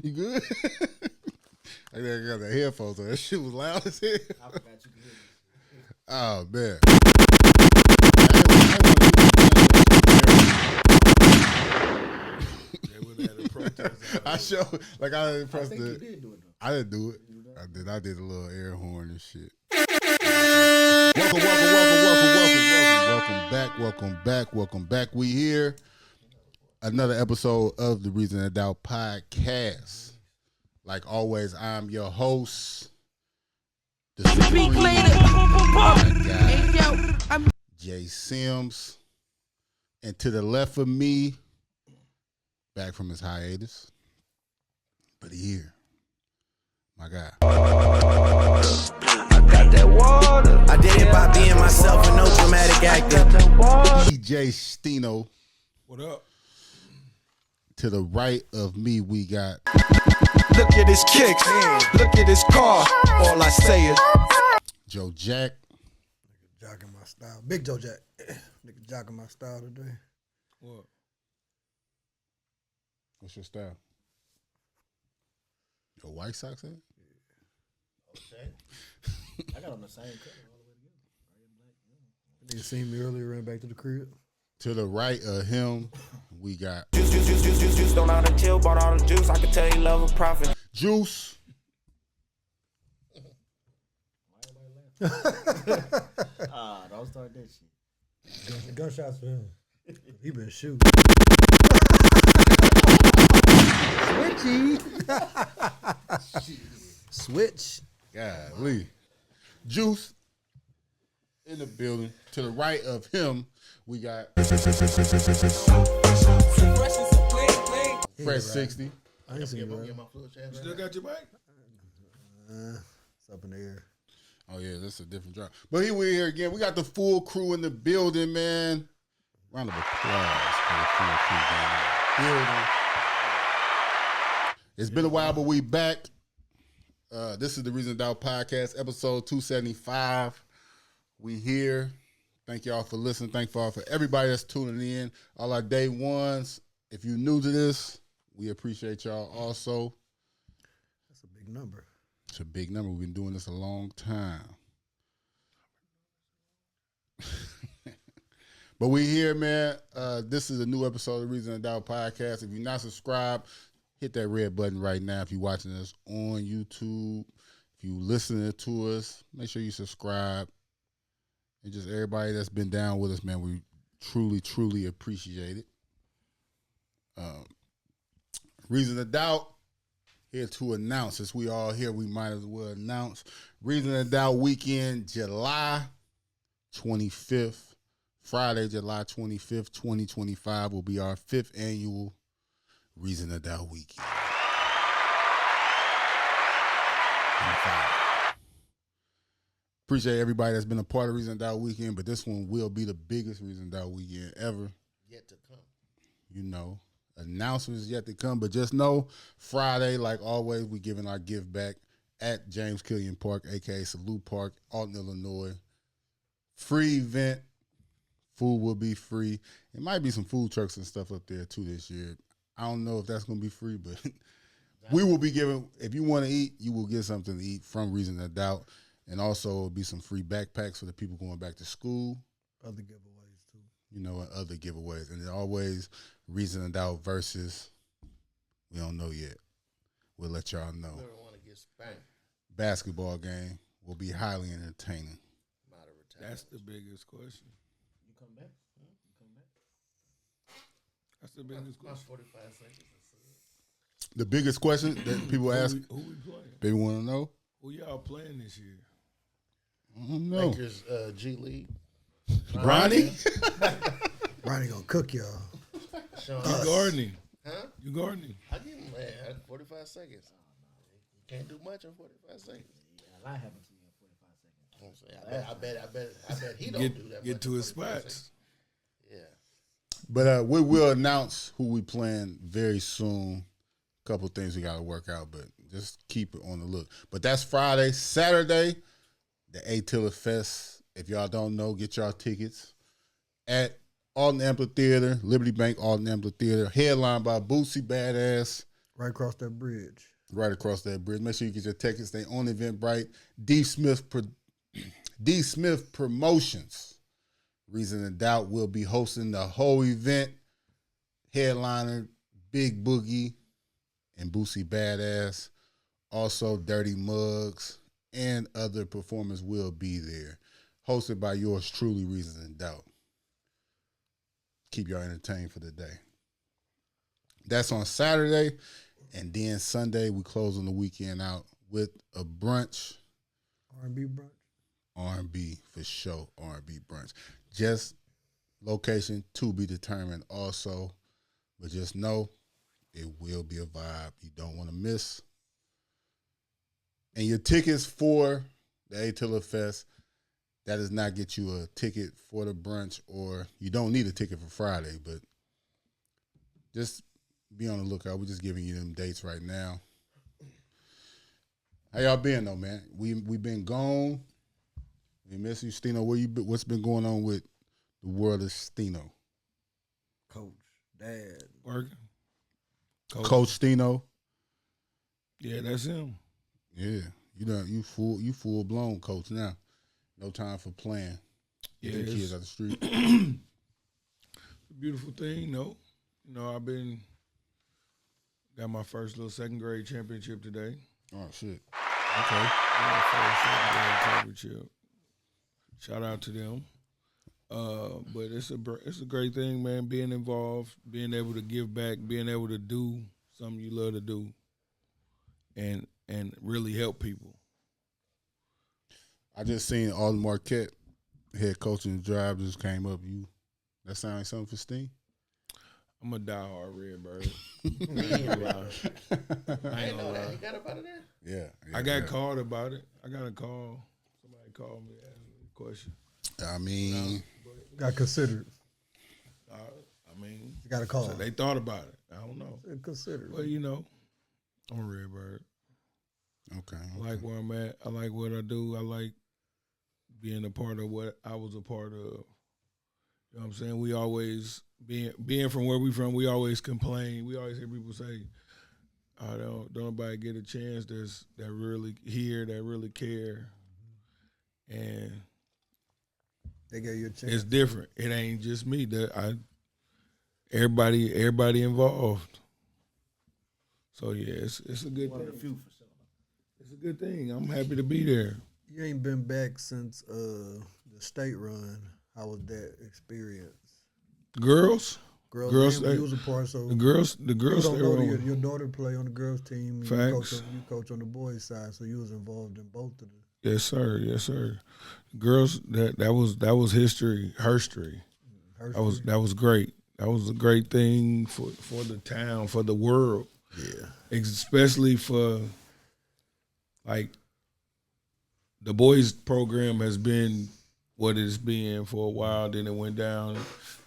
You good? I got the headphones on. That shit was loud as hell. I forgot you could hear me. Oh, man. I show like I didn't press I think the. you did do it though. I didn't do it. I did a little air horn and shit. Welcome back. We here. Another episode of the Reason to Doubt podcast. Like always, I'm your host. The Supreme guy, Jay Sims. And to the left of me, back from his hiatus, but he here. My guy. I got that water. I did it by being myself with no dramatic acting. DJ Stino. What up? To the right of me, we got. Look at his kicks. Look at his car. All I say is Joe Jack. Jocking my style. Big Joe Jack. Nigga jocking my style today. What? What's your style? Your White Sox, eh? Okay. I got on the same color all the way together. Nigga seen me earlier, ran back to the crib. To the right of him, we got juice. Don't know how to chill, bought all the juice. I can tell you love a profit. Juice. Don't start that shit. Gunshots for him. He been shooting. Switchy. Switch. Golly. Juice in the building. To the right of him, we got Fresh 60. I ain't seen you, right? You still got your mic? It's up in the air. Oh, yeah, that's a different drop. But here we here again. We got the full crew in the building, man. Round of applause for the full crew in the building. It's been a while, but we back. This is the Reason to Doubt podcast, episode 275. We here. Thank y'all for listening. Thank y'all for everybody that's tuning in. All our day ones. If you're new to this, we appreciate y'all also. That's a big number. It's a big number. We've been doing this a long time. But we here, man. This is a new episode of the Reason to Doubt podcast. If you're not subscribed, hit that red button right now. If you're watching us on YouTube, if you're listening to us, make sure you subscribe. And just everybody that's been down with us, man, we truly, truly appreciate it. Reason to Doubt, here to announce. Since we all here, we might as well announce. Reason to Doubt weekend, July 25th. Friday, July 25th, 2025 will be our 5th annual Reason to Doubt weekend. Appreciate everybody that's been a part of Reason to Doubt weekend, but this one will be the biggest Reason to Doubt weekend ever. Yet to come. You know, announcements yet to come, but just know Friday, like always, we giving our gift back at James Killian Park, a.k.a. Salute Park, Alton, Illinois. Free event. Food will be free. It might be some food trucks and stuff up there, too, this year. I don't know if that's going to be free, but we will be giving, if you want to eat, you will get something to eat from Reason to Doubt. And also, it'll be some free backpacks for the people going back to school. Other giveaways, too. You know, and other giveaways. And always Reason to Doubt versus, we don't know yet. We'll let y'all know. Never want to get spanked. Basketball game will be highly entertaining. That's the biggest question. You come back? You come back? That's the biggest question. 45 seconds. The biggest question that people ask, Who we playing? they want to know. Who y'all playing this year? I don't know. Lakers, G League. Ronnie? Ronnie gonna cook y'all. Sean, You gardening. huh? You gardening. I give him 45 seconds. You can't do much in 45 seconds. Yeah, a lot happens to you in 45 seconds. I bet he don't do that. Get much to in his 45 spots. seconds. Yeah. But we will announce who we playing very soon. Couple things we got to work out, but just keep it on the look. But that's Friday. Saturday, the Attilla Fest. If y'all don't know, get y'all tickets at Alton Amphitheater, Liberty Bank Alton Amphitheater, headlined by Boosie Badass, Right across that bridge. Right across that bridge. Make sure you get your tickets. They on Eventbrite. D Smith Promotions. Reason and Doubt will be hosting the whole event. Headliner Big Boogie and Boosie Badass. Also Dirty Muggs and other performers will be there. Hosted by yours truly, Reason and Doubt. Keep y'all entertained for the day. That's on Saturday. And then Sunday, we close on the weekend out with a brunch. R&B brunch? R&B for sure, R&B brunch. Just location to be determined also. But just know it will be a vibe you don't want to miss. And your tickets for the Atilla Fest, that does not get you a ticket for the brunch, or you don't need a ticket for Friday, but just be on the lookout. We're just giving you them dates right now. How y'all been though, man? We been gone. We miss you, Stino. What's been going on with the world of Stino? Coach, dad. Working. Coach Stino. Yeah, that's him. Yeah. You full blown coach now. No time for playing. Get the kids out the street. A beautiful thing, no. You know, got my first little second grade championship today. Oh shit. Okay. My first second grade championship. Shout out to them. But it's a great thing, man. Being involved, being able to give back, being able to do something you love to do, and really help people. I just seen Alden Marquette, head coaching drive, just came up. That sound like something for Steen? I'm a diehard Redbird. I ain't know that. You got up out of there? Yeah. I got called about it. I got a call. Somebody called me asking me a question. I mean, Got considered. You got a call. So they thought about it. I don't know. Considered. But, you know, I'm a Redbird. okay. I like where I'm at. I like what I do. I like being a part of what I was a part of. You know what I'm saying? We always, being from where we from, we always complain. We always hear people say, don't nobody get a chance that really hear, that really care. And they gave you a chance. it's different. It ain't just me. Everybody involved. So yeah, it's a good thing. It's a good thing. I'm happy to be there. You ain't been back since the state run. How was that experience? Girls, you was a part. So the girls. Your daughter play on the girls team. And Facts. You coach on the boys side, so you was involved in both of them. Yes, sir. Girls, that was history. Herstory. That was great. That was a great thing for the town, for the world. Yeah. Especially for, like, the boys program has been what it's been for a while. Then it went down.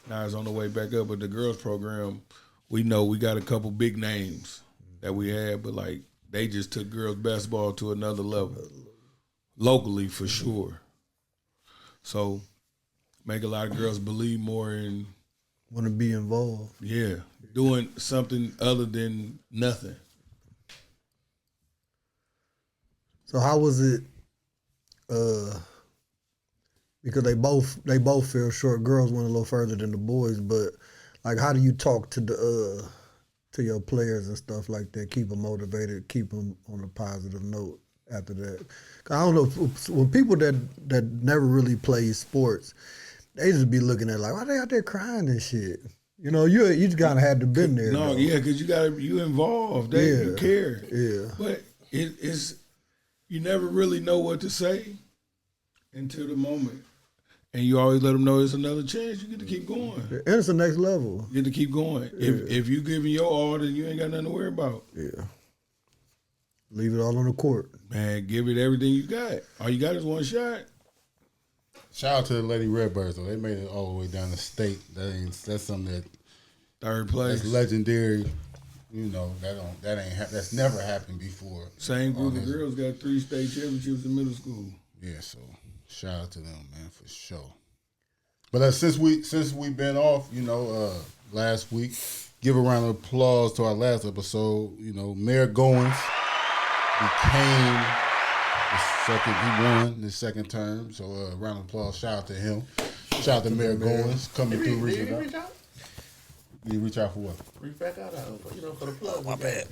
Now it's on the way back up. But the girls program, we know we got a couple big names that we had, but, like, they just took girls basketball to another level. Locally, for sure. So, make a lot of girls believe more in... Want to be involved. Yeah, doing something other than nothing. So how was it? Because they both fell short. Girls went a little further than the boys, but like, how do you talk to your players and stuff like that? Keep them motivated, keep them on a positive note after that. 'Cause I don't know, when people that never really play sports, they just be looking at like, why they out there crying and shit? You know, you just gotta have to been there. No, though. yeah, because you involved. You care. Yeah. But it's you never really know what to say until the moment, and you always let them know it's another chance. You get to keep going. And it's the next level. You get to keep going. Yeah. If you giving your all, then you ain't got nothing to worry about. Yeah. Leave it all on the court. Man, give it everything you got. All you got is one shot. Shout out to the Lady Redbirds though. They made it all the way down the state. That's something that Third place. that's legendary. You know, that's never happened before. Same group of girls got 3 state championships in middle school. Yeah, so shout out to them, man, for sure. But since we've been off, last week, give a round of applause to our last episode. Mayor Goins became the second. He won the second term. So round of applause. Shout out to him. Shout out to Mayor Goins coming through. Did he reach out? Did he reach out for what? Reach back out, for the plug. My bad.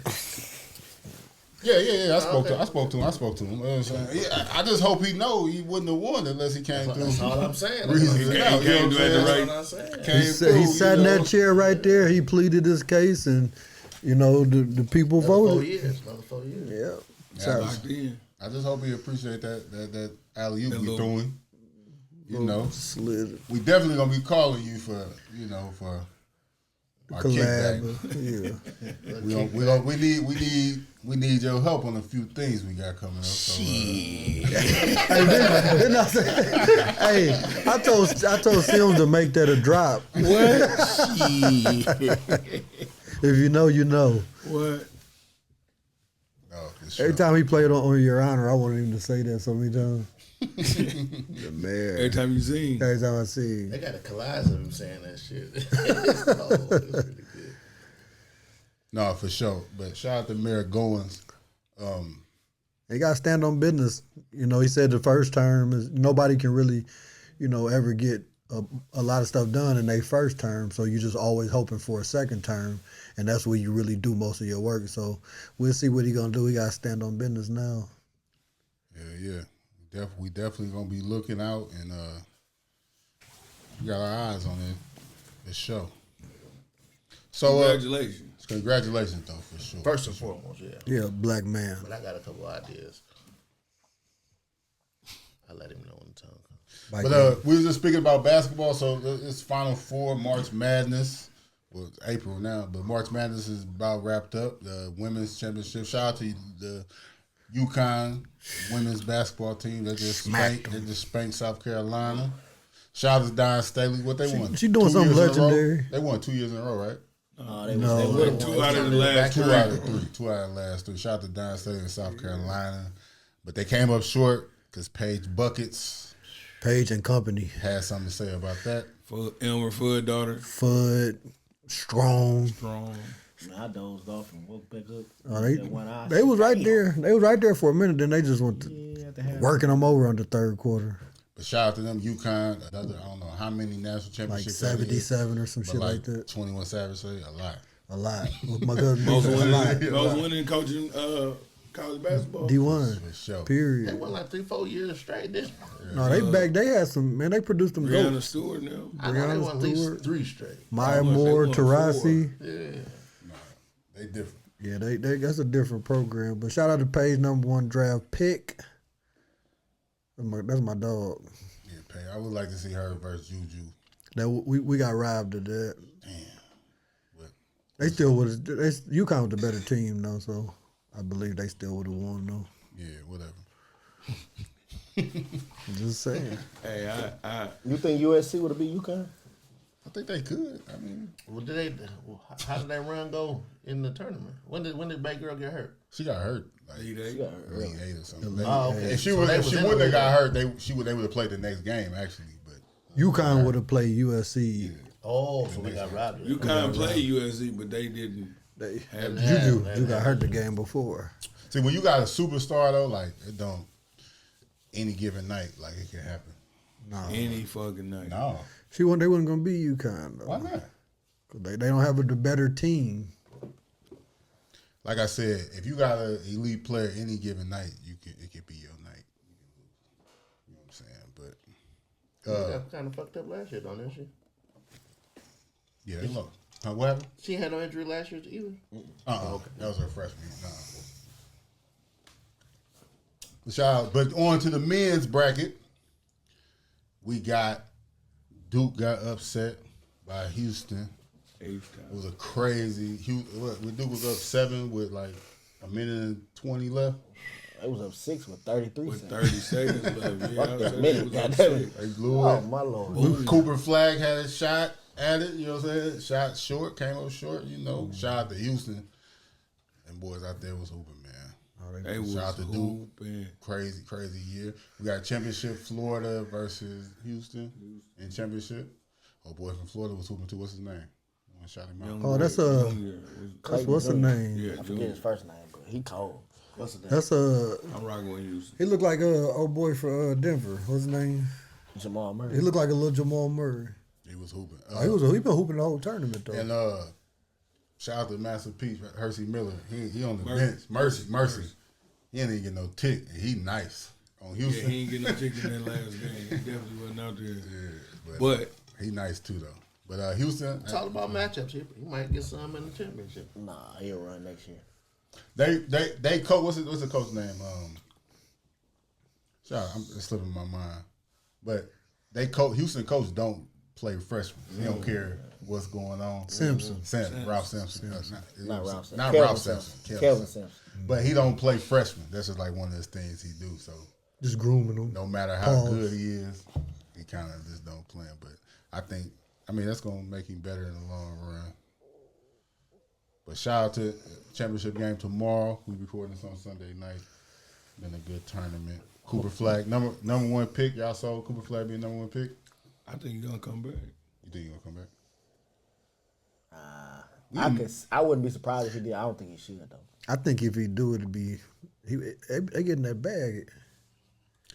Yeah. I spoke to him. I just hope he know he wouldn't have won unless he came through. That's all I'm saying. Reasons He out, came you know what I'm saying? He sat in that chair right there. He pleaded his case, and the people voted. Another 4 years. Yeah. Locked in. I just hope he appreciate that alley oop we throwing. Slid. We definitely gonna be calling you for our kickback. Yeah. We need your help on a few things we got coming up. So, I told Sim to make that a drop. What? If you know, you know. What? For sure. Every time he played on Your Honor, I wanted him to say that so many times. The mayor. Every time you sing. Every time I see. They got a collage of him saying that shit. It's really good. No, for sure. But shout out to Mayor Goins. They got to stand on business. He said the first term is nobody can really, ever get a lot of stuff done in their first term. So you're just always hoping for a second term, and that's where you really do most of your work. So we'll see what he's gonna do. He got to stand on business now. Yeah. We definitely gonna be looking out, and we got our eyes on this show. So congratulations though, for sure. First and foremost, yeah. Yeah, black man. But I got a couple ideas. I let him know when the time comes. But we were just speaking about basketball, so it's Final Four, March Madness. Well, it's April now, but March Madness is about wrapped up. The women's championship. Shout out to the UConn women's basketball team that just spanked South Carolina. Shout out to Don Staley. What they won? She doing something legendary. They won 2 years in a row, right? They won 2 out of the last 3. 2 out of 3. 2 out of the last 3. Shout out to Don Staley in South Carolina. But they came up short because Paige and company had something to say about that. For Elmer Fudd daughter. Fudd, strong. I dozed off and woke back up. They was right there. They was right there for a minute. Then they just went to working them over on the third quarter. But shout out to them, UConn. I don't know how many national championships. Like 77 or some shit like that. 21 Savage say a lot. My cousin Most winning coaching college basketball. D1. For sure. Period. They won like 3-4 years straight. No, they had some, man, they produced them Brianna goats. Stewart now. I know they won at least 3 straight. Maya Moore, won Taurasi. Yeah. They different. Yeah, they that's a different program. But shout out to Paige, #1 draft pick. That's my dog. Yeah, Paige. I would like to see her versus Juju. That we got robbed of that. Damn. But They still would have. UConn was the better team though, so I believe they still would have won though. yeah, whatever. Just saying. Hey, You think USC would have beat UConn? I think they could. I mean, How did that run go in the tournament? When did Bay Girl get hurt? she got hurt. Like, Elite She got hurt. Elite Eight or something. Oh, okay. If she So would, they if was she in the wouldn't have league. got hurt, they would have played the next game actually. But UConn would have played USC. Oh, so we got robbed. you can't play USC, but they didn't. They have Juju got hurt the game before. see, when you got a superstar though, like it don't any given night, like it can happen. No, any fucking night. No, they wasn't gonna be UConn though. why not? 'Cause they don't have the better team. Like I said, if you got an elite player any given night, it could be your night. You know what I'm saying? But She got kind of fucked up last year, don't she? yeah, they look. What happened? She had no injury last year either. Okay. That was her freshman year. No. Shout out. But on to the men's bracket, we got Duke got upset by Houston. It was a crazy. Duke was up 7 with like a minute and 20 left. It was up 6 with 33 With seconds. 30 seconds left. Yeah, Fuck that it minute, was up goddamn it. 6. They blew Oh, it. my Lord. Cooper Flag had a shot at it. You know what I'm saying? Shot short, came up short. Shout out to Houston. And boys out there was hooping, man. They was Shout out to Duke. hooping. Crazy year. We got championship Florida versus Houston in championship. Oh boy from Florida was hooping too. What's his name? I want to shout him out. Oh, that's what's the name? Yeah, I forget his first name, but he cold. What's the name? That's I'm rocking with Houston. he looked like old boy for Denver. What's his name? Jamal Murray. He looked like a little Jamal Murray. He was hooping. He been hooping the whole tournament though. And shout out to Master Peach, Hersey Miller. He on the bench. Mercy. He ain't even get no tick. And he nice on Yeah, Houston. he ain't getting no chicken in that last game. He definitely wasn't out there. Yeah, But he nice too though. But Houston, It's all about matchups. He might get some in the championship. Nah, he'll run next year. they coach. What's the coach name? I'm slipping my mind. But Houston coach don't play freshmen. He don't care what's going on. Ralph Simpson. Not Ralph Simpson. Not Kelvin Ralph Simpson. Simpson. Kelvin Simpson. But he don't play freshmen. That's just like one of those things he do. So Just grooming them. no matter how good he is, he kind of just don't play him. But I mean, that's gonna make him better in the long run. But shout out to championship game tomorrow. We recording this on Sunday night. Been a good tournament. Cooper Flag, number one pick. Y'all saw Cooper Flag being number one pick. I think he's gonna come back. You think he gonna come back? I wouldn't be surprised if he did. I don't think he should though. I think if he do, it'd be they getting that bag.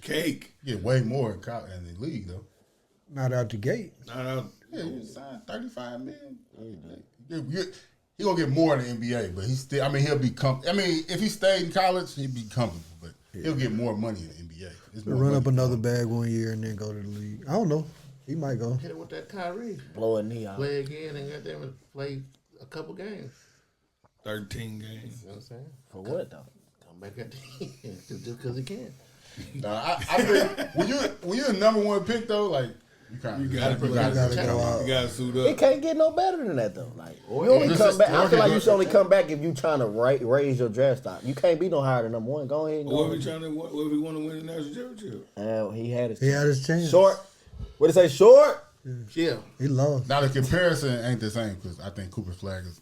Cake. Get way more in the league though. Not out the gate. Not out. Yeah, you signed $35 million. He gonna get more in the NBA, but he still. I mean, he'll be if he stayed in college, he'd be comfortable. But he'll get more money in the NBA. It's more Run money up for another him. bag 1 year and then go to the league. I don't know. He might go. Hit it with that Kyrie. Blow a knee out. Play again and goddamn play a couple games. 13 games. You know what I'm saying? For what though? Come back at the end just because he can. Nah, I think when you're the number one pick though, like you gotta go out. You gotta suit It up. can't get no better than that though. Like Or you only just come back. I feel like you just- should only come back if you trying to raise your draft stock. You can't be no higher than number one. Go ahead. And What go if he trying to? What if he want to win the national championship? He had his. He had his chance. Short. What did it say? Short. Yeah. He lost. Now the comparison ain't the same because I think Cooper Flag is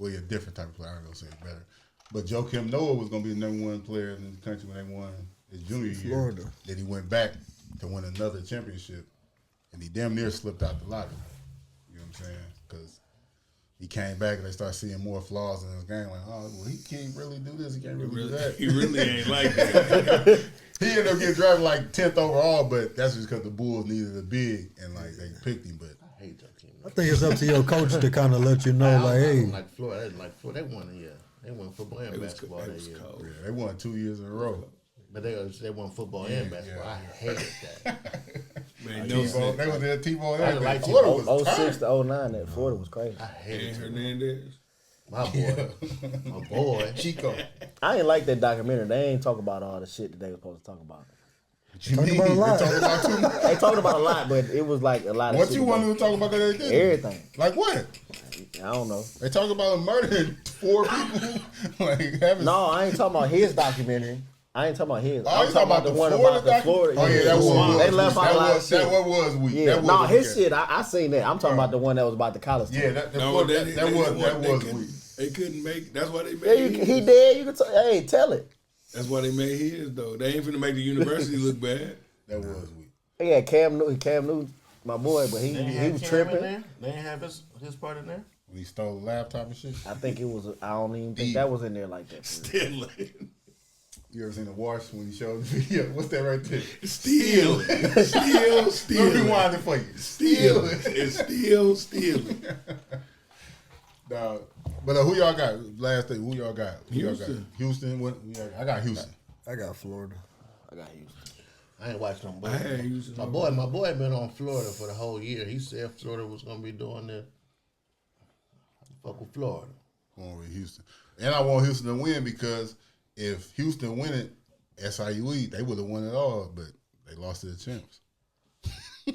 a different type of player. I'm gonna say it better. But Joakim Noah was gonna be the number one player in the country when they won his junior year. Florida. Then he went back to win another championship, and he damn near slipped out the lottery. You know what I'm saying? Because he came back and they started seeing more flaws in his game. Like, oh, well, he can't really do this. He can't really do that. He really ain't like that. He ended up getting drafted like 10th overall, but that's just because the Bulls needed a big and like they picked him. But I hate Joakim. I think it's up to your coach to kind of let you know, like, I hey, don't like Florida. I didn't like Florida. They won a year. They won football and basketball that year. yeah, they won 2 years in a row. But they won football and basketball. I hated that. Man, T-Bone, no they was there, T-Bone. I didn't like Florida T-Bone. was 06 tight. to 09, that Florida was crazy. I hated And it. Hernandez. My boy. My boy. Chico. I ain't like that documentary. They ain't talk about all the shit that they were supposed to talk about. talk about a lot. They talk about too much. They talked about a lot, but it was like a lot of What shit. you want to talk about that they did? Everything. Like what? I don't know. They talk about murdering 4 people. Like having. No, I ain't talking about his documentary. I ain't talking about his. Oh, I'm you talking about the one about the Florida. Oh yeah, that was. They left out a lot of That shit. was weak. Yeah, That no, was his weak. shit. I seen that. I'm talking about the one that was about the college. Yeah, team. that No, was they weak. They couldn't make. That's why they Yeah, made. he his. did. You can hey, tell it. That's why they made his though. They ain't finna make the university look bad. That was weak. Yeah, Cam Newton, my boy, but he was tripping. They didn't have his part in there. When he stole the laptop and shit. I think it was. I don't even think that was in there like that. Still, You ever seen the wash when he showed the video? What's that right there? still. Let me rewind it for you. Still, it's still. Dog. But who y'all got? Last thing, who y'all got? Houston. Houston. What? I got Houston. I got Florida. I got Houston. I ain't watched them boys. I had Houston. My boy been on Florida for the whole year. He said Florida was gonna be doing the fuck with Florida. Going with Houston, and I want Houston to win because if Houston win it, SIUE they would have won it all, but they lost to the champs.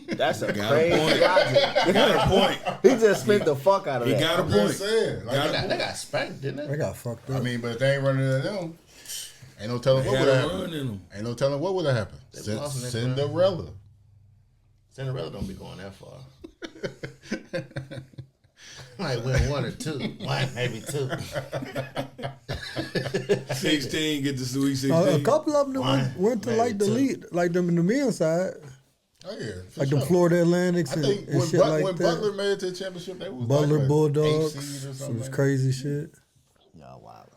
That's a Got a crazy point. logic. He got a point. He just spent the fuck out of He that. got a I'm just point. saying. Like, They got spanked, didn't They they? got fucked up. I mean, but if they ain't running at them, ain't no telling They what had would a have run happened. in them. Ain't no telling what would have happened. They lost in that Cinderella. Cinderella don't be going that far. Might win 1 or 2. 1, maybe 2. 16, get to Sweet 16. A couple of them went to maybe like the two. lead, like them in the men's side, Oh yeah, for like sure. the Florida Atlantics I and, think and when, shit like when that. Butler made it to the championship, they was Butler like Bulldogs, 8 seed or some something. Like crazy shit. Y'all wild.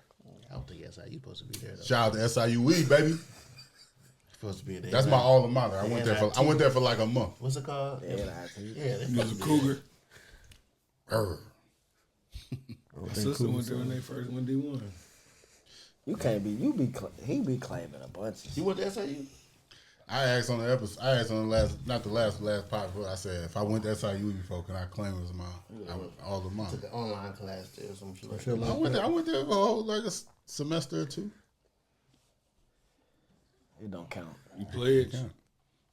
I don't think SIU supposed to be there though. Shout out to SIUE, baby. Supposed to be there. That's my alma mater. I went there for like a month. What's it called? Yeah, Yeah, they He was supposed a to be cougar. Err. My sister went there when they first went D1. You can't be. He be claiming a bunch. there. You went to SIU? I asked on the episode. I asked on the last, not the last podcast. I said, if I went to SIU before, can I claim it as my alma mater? Took an online class there or some shit like Shit that. like I went there for a whole like a semester or two. It don't count. You pledged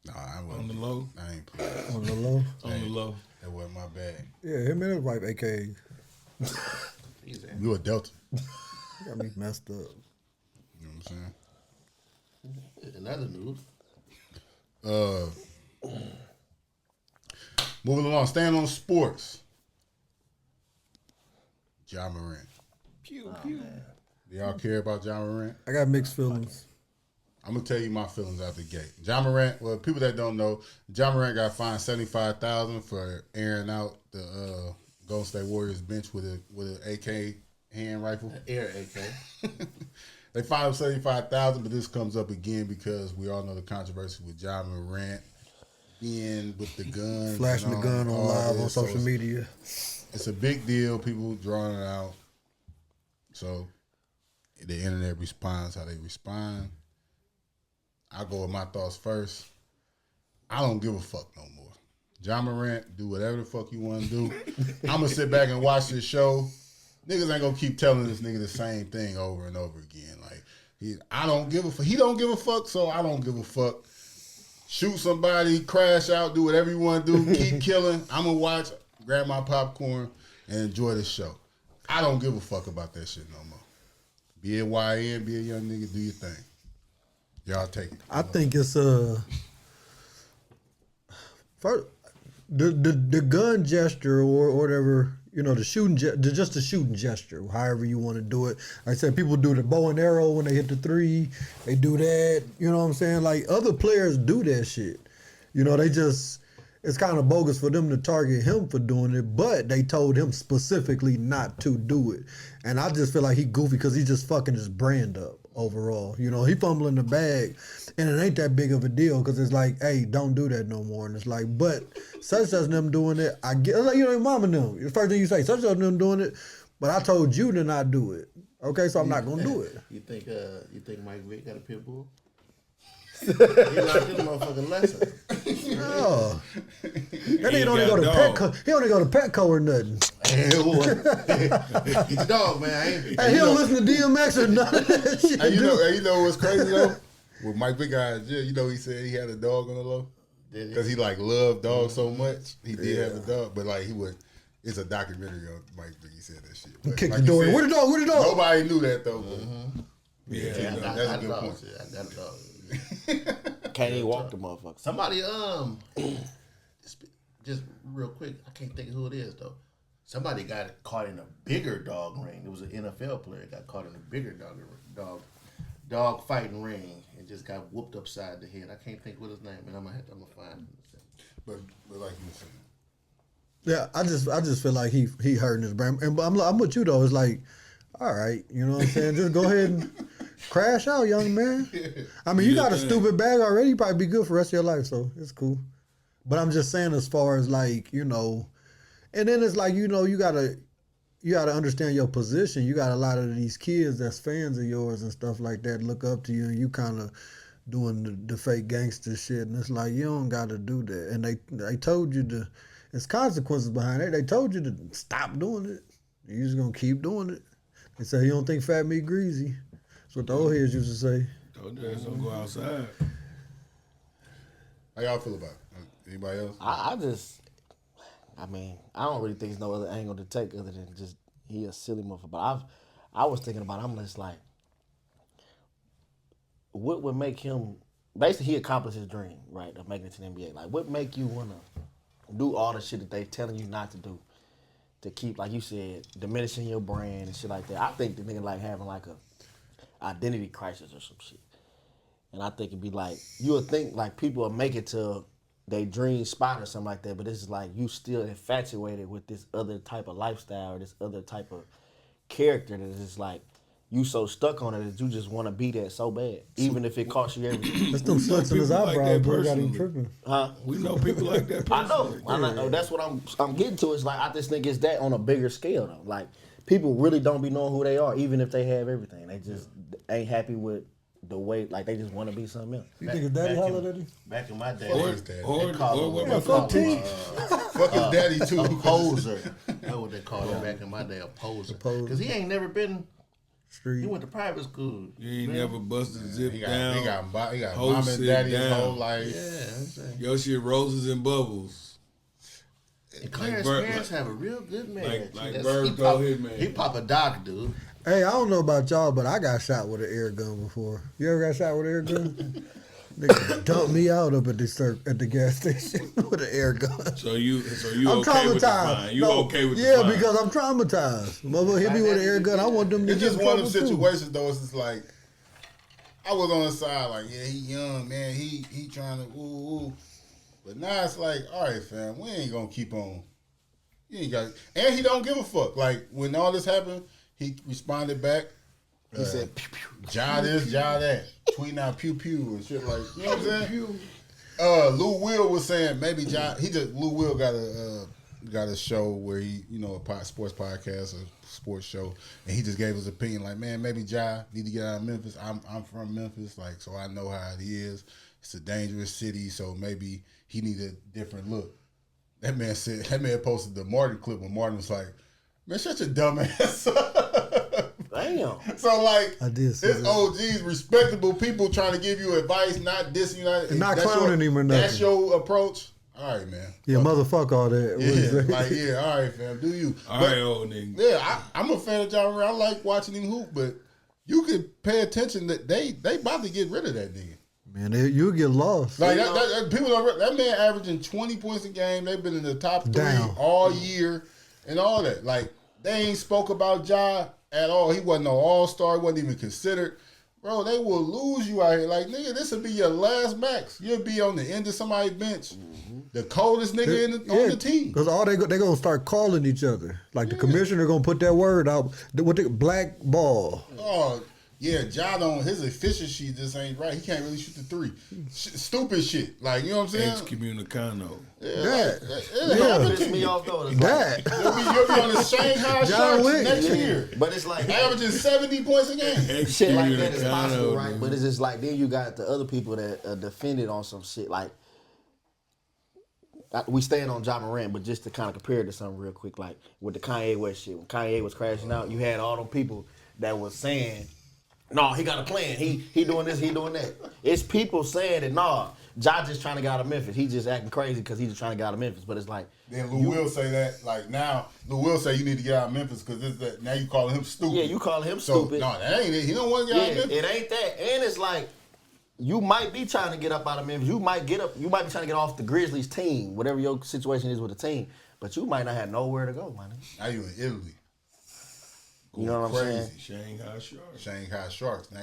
Nah, I on wasn't. the low. I ain't playing. On the low. On the low. That wasn't my bag. Yeah, him and his wife, AKA, He's You a Delta. got me messed up. You know what I'm saying? in other news. Moving along, staying on sports. Ja Morant. Pew, pew. Do y'all care about Ja Morant? I got mixed feelings. I'm gonna tell you my feelings out the gate. Ja Morant. Well, people that don't know, Ja Morant got fined $75,000 for airing out the Golden State Warriors bench with an AK hand rifle. Air AK. They fined him $75,000, but this comes up again because we all know the controversy with Ja Morant being with the gun, Flashing the gun on live on social media. It's a big deal. People drawing it out. So the internet responds how they respond. I go with my thoughts first. I don't give a fuck no more. Ja Morant, do whatever the fuck you want to do. I'm going to sit back and watch this show. Niggas ain't going to keep telling this nigga the same thing over and over again. Like, I don't give a fuck. He don't give a fuck, so I don't give a fuck. Shoot somebody, crash out, do whatever you want to do. Keep killing. I'm going to watch, grab my popcorn, and enjoy the show. I don't give a fuck about that shit no more. Be a YN, be a young nigga, do your thing. Y'all take it. I think it's first the gun gesture or whatever, you know, the shooting gesture, however you want to do it. Like I said, people do the bow and arrow when they hit the three. They do that. You know what I'm saying? Like other players do that shit. You know, it's kind of bogus for them to target him for doing it, but they told him specifically not to do it. And I just feel like he goofy because he just fucking his brand up overall. You know, he fumbling the bag, and it ain't that big of a deal because it's like, hey, don't do that no more. And it's like, but such as them doing it, I get, like, you know, your mama them. The first thing you say, such as them doing it, but I told you to not do it. Okay, so I'm not gonna do it. You think Mike Vick got a pit bull? He learned his motherfucking lesson. Oh, that nigga don't got even go a to dog. Petco. He don't even go to Petco or nothing. Get your dog, man. Hey, he don't listen to DMX or none of that shit. Hey, dude. you know what's crazy though? With Mike Big Eye in jail, you know he said he had a dog on the low because he like loved dogs so much. He did have a dog, but like he would. It's a documentary on Mike Big. He said that shit. But Kick like the you door. said, Where the dog? Where the dog? Nobody knew that though. But Yeah, that's a good point. I got a dog. Can't even walk the motherfucker. Somebody, just real quick, I can't think of who it is though. Somebody got caught in a bigger dog ring. It was an NFL player got caught in a bigger dog fighting ring and just got whooped upside the head. I can't think what his name, and I'm gonna find him. But like you were saying, Yeah, I just feel like he hurting his brain. And I'm with you though. It's like, all right, you know what I'm saying? Just go ahead and crash out, young man. I mean, you got a stupid bag already. You probably be good for the rest of your life, so it's cool. But I'm just saying, as far as like, you know, and then it's like, you know, you gotta understand your position. You got a lot of these kids that's fans of yours and stuff like that look up to you, and you kind of doing the fake gangster shit, and it's like you don't got to do that. And they told you to. There's consequences behind it. They told you to stop doing it. You're just gonna keep doing it. They say you don't think fat meat greasy. That's what the old heads used to say. Told you don't go outside. how y'all feel about it? Anybody else? I don't really think there's no other angle to take other than just he a silly motherfucker. But I was thinking about it, I'm just like, what would make him, basically he accomplished his dream, right, of making it to the NBA. Like, what make you want to do all the shit that they telling you not to do to keep, like you said, diminishing your brand and shit like that? I think the nigga like having like a identity crisis or some shit. And I think it'd be like, you would think like people will make it to their dream spot or something like that, but it's like you still infatuated with this other type of lifestyle or this other type of character that is like, you so stuck on it that you just want to be that so bad, even if it costs you everything. That's them slits in his people like eyebrows, that bro. Got him personally. tripping. Huh? We know people like that. I know. Personally. That's what I'm getting to. It's like I just think it's that on a bigger scale though. Like people really don't be knowing who they are, even if they have everything. They just ain't happy with the way. Like they just want to be something else. You think his daddy hollered at him? Back in my day, Or they call him fuck T. Fuck his daddy too. a poser. That's what they called him back in my day, a poser. poser. Because he ain't never been. He Street. went to private school. You ain't never busted zip He down. got whole mom and sit daddy his down. whole life. Yeah, I'm saying. Your shit roses and bubbles. And Clarence Bird- parents have a real good marriage. like That's- Bird he told pop- his man. He pop a doc, dude. Hey, I don't know about y'all, but I got shot with an air gun before. You ever got shot with an air gun? Nigga dumped me out up at the gas station with an air gun. So you I'm okay with the traumatized. fine? You No, okay with the yeah, fine? because I'm traumatized. Motherfucker hit me with an air gun. I want them to It's get just in one of them trouble, too. situations though. It's just like I was on the side, like, yeah, he young, man. He trying to ooh. But now it's like, all right, fam, we ain't gonna keep on. You ain't got, and he don't give a fuck. Like when all this happened, he responded back. He said, pew, pew. Ja this, ja that, tweeting out pew pew and shit like, you know what I'm saying? Lou Will was saying maybe Lou Will got a show where he, a sports podcast, a sports show, and he just gave his opinion like, man, maybe Ja need to get out of Memphis. I'm from Memphis, like, so I know how it is. It's a dangerous city, so maybe he need a different look. That man posted the Martin clip when Martin was like, man, shut your dumb ass up. Damn. So like, I did see it's that. OGs, respectable people trying to give you advice, not dissing you, And not that's clowning him or nothing. That's your approach. All right, man. Yeah, motherfuck all that. What is Yeah, that? like all right, fam. Do you? All right, old nigga. Yeah, I'm a fan of Ja Morant. I like watching him hoop, but you could pay attention that they about to get rid of that nigga. Man, you'll get lost. Like people don't. That man averaging 20 points a game. They've been in the top 3 Down. all year and all that. Like they ain't spoke about Ja at all. He wasn't no all-star. Wasn't even considered. Bro, they will lose you out here. Like, nigga, this will be your last max. You'll be on the end of somebody's bench. The coldest nigga on the team. Because all they gonna start calling each other. Like the commissioner gonna put that word out. What the black ball. Oh, yeah, Ja his efficiency just ain't right. He can't really shoot the 3. Stupid shit. Like, you know what I'm saying? Excommunicado. That pissed me off though. It's like, You'll be on the Shanghai John Sharks Wick. next year. but it's like Averaging 70 points a game. shit like that is possible, Excommunicado. right? But it's just like then you got the other people that defended on some shit. Like we stand on Ja Morant, but just to kind of compare it to something real quick, like with the Kanye West shit. When Kanye was crashing out, you had all them people that was saying, "No, he got a plan. He doing this, he doing that." It's people saying that, "Nah, Ja just trying to get out of Memphis. He just acting crazy because he just trying to get out of Memphis." But it's like Then Lou will say that. Like now, Lou will say you need to get out of Memphis because now you calling him stupid. yeah, you calling him So stupid. no, that ain't it. He don't want to Yeah, get out of Memphis. it ain't that. And it's like, you might be trying to get up out of Memphis. You might be trying to get off the Grizzlies team, whatever your situation is with the team. But you might not have nowhere to go, man. Now you in Italy. You know what I'm saying? Shanghai Sharks. Shanghai Sharks. Now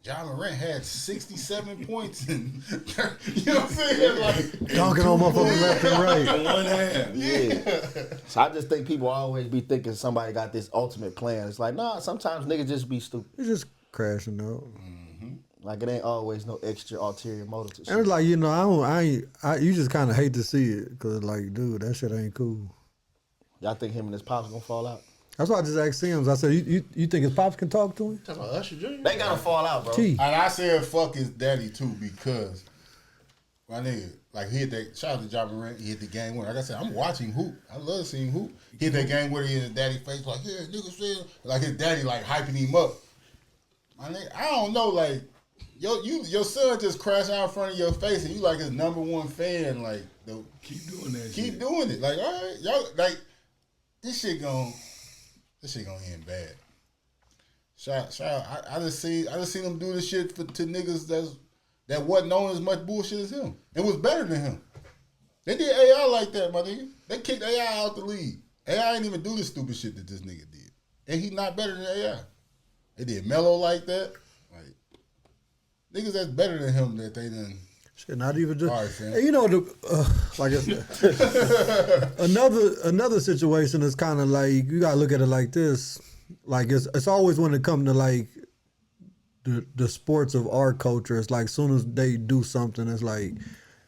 Ja Morant had 67 points and you know what I'm saying? Like Dunking on motherfuckers left and right. One half. Yeah. So I just think people always be thinking somebody got this ultimate plan. It's like, nah, sometimes niggas just be stupid. It's just crashing out. Like it ain't always no extra ulterior motive to And shit. it's like, you just kind of hate to see it because, like, dude, that shit ain't cool. Y'all think him and his pops gonna fall out? That's why I just asked Sims. I said, you think his pops can talk to him? Talking about Usher Jr. They gotta fall out, bro. T. and I said fuck his daddy too because my nigga, like he hit that shout out to Ja Morant, he hit the game winner. Like I said, I'm watching hoop. I love seeing hoop. He hit that game winner in his daddy face, like, yeah, nigga said like his daddy like hyping him up. My nigga, I don't know, like your son just crashed out in front of your face and you like his number one fan, like Keep doing that keep shit. doing it. Like, all right, y'all like this shit gonna end bad. Shout I just seen them do this shit to niggas that wasn't on as much bullshit as him. It was better than him. They did AI like that, my nigga. They kicked AI out the league. AI ain't even do this stupid shit that this nigga did. And he not better than AI. They did Melo like that. Like niggas that's better than him that they done. Shit, not even just. All right, fam. And you know, like I said, another situation is kind of like you gotta look at it like this. Like it's always when it comes to like the sports of our culture. It's like as soon as they do something, it's like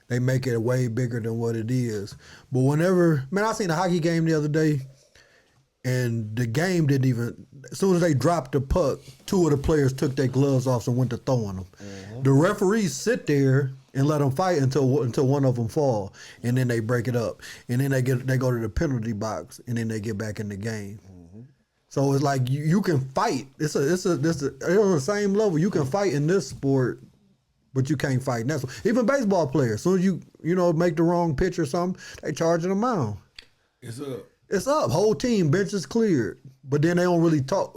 they make it way bigger than what it is. But whenever, man, I seen a hockey game the other day, and the game didn't even. As soon as they dropped the puck, two of the players took their gloves off and went to throwing them. Mm-hmm. The referees sit there and let them fight until one of them fall, and then they break it up, and then they go to the penalty box, and then they get back in the game. Mm-hmm. So it's like you can fight. It's on the same level. You can fight in this sport, but you can't fight in that one. Even baseball players, as soon as you make the wrong pitch or something, they charging them out. It's up. It's up. Whole team, bench is cleared. But then they don't really talk.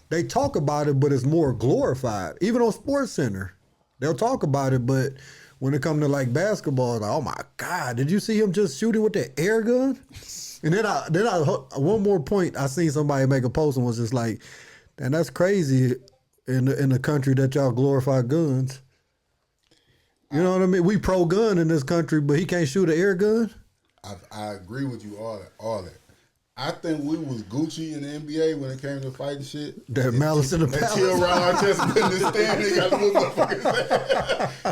They talk about it, but it's more glorified. Even on Sports Center, they'll talk about it, but when it comes to like basketball, it's like, oh my God, did you see him just shooting with the air gun? And then I one more point, I seen somebody make a post and was just like, and that's crazy in the country that y'all glorify guns. You know what I mean? We pro gun in this country, but he can't shoot an air gun. I agree with you all that. I think we was Gucci in the NBA when it came to fighting shit. That malice in the palace. That chill around our chest and in the stand, they got to move motherfuckers.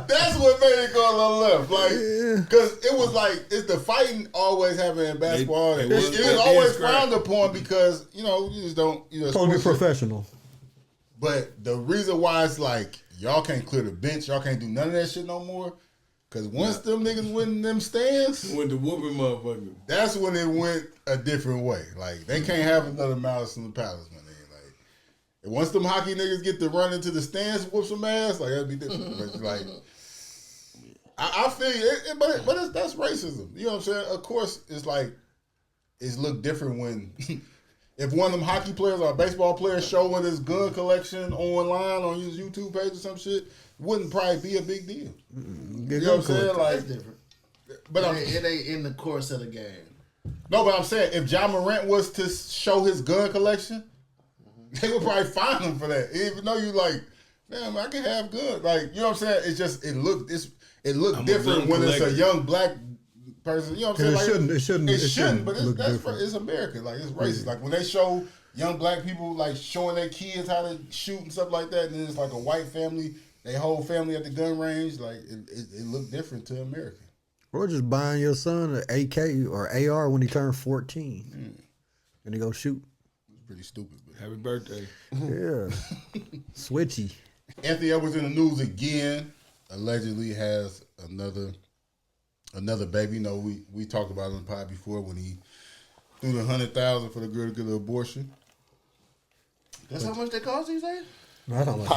That's what made it go a little left. Like, because it was like, it's the fighting always happened in basketball. It was always frowned upon because, you just don't, supposed to be professional. But the reason why it's like, y'all can't clear the bench, y'all can't do none of that shit no more. Because once them niggas went in them stands, went to whooping motherfuckers. That's when it went a different way. Like, they can't have another malice in the palace, man. Like, and once them hockey niggas get to run into the stands and whoop some ass, like, that'd be different. But like, I feel it, but that's racism. You know what I'm saying? Of course, it's like, it's look different when, if one of them hockey players or a baseball player showing his gun collection online on his YouTube page or some shit, wouldn't probably be a big deal. You know what I'm saying? Like, that's different. But it ain't in the course of the game. No, but I'm saying if Ja Morant was to show his gun collection, they would probably fine him for that. Even though you like, damn, I can have guns. Like, you know what I'm saying? It's just it looked different when it's a young black person. You know what I'm saying? It shouldn't. But it's American. Like, it's racist. Like when they show young black people like showing their kids how to shoot and stuff like that, and then it's like a white family. They whole family at the gun range, like it looked different to America. Or just buying your son an AK or AR when he turned 14, and he go shoot. It's pretty stupid. But. Happy birthday! Yeah, switchy. Anthony Edwards in the news again. Allegedly has another baby. You know, we talked about it on the pod before when he threw the $100,000 for the girl to get an abortion. That's how much they cost these days. That's how much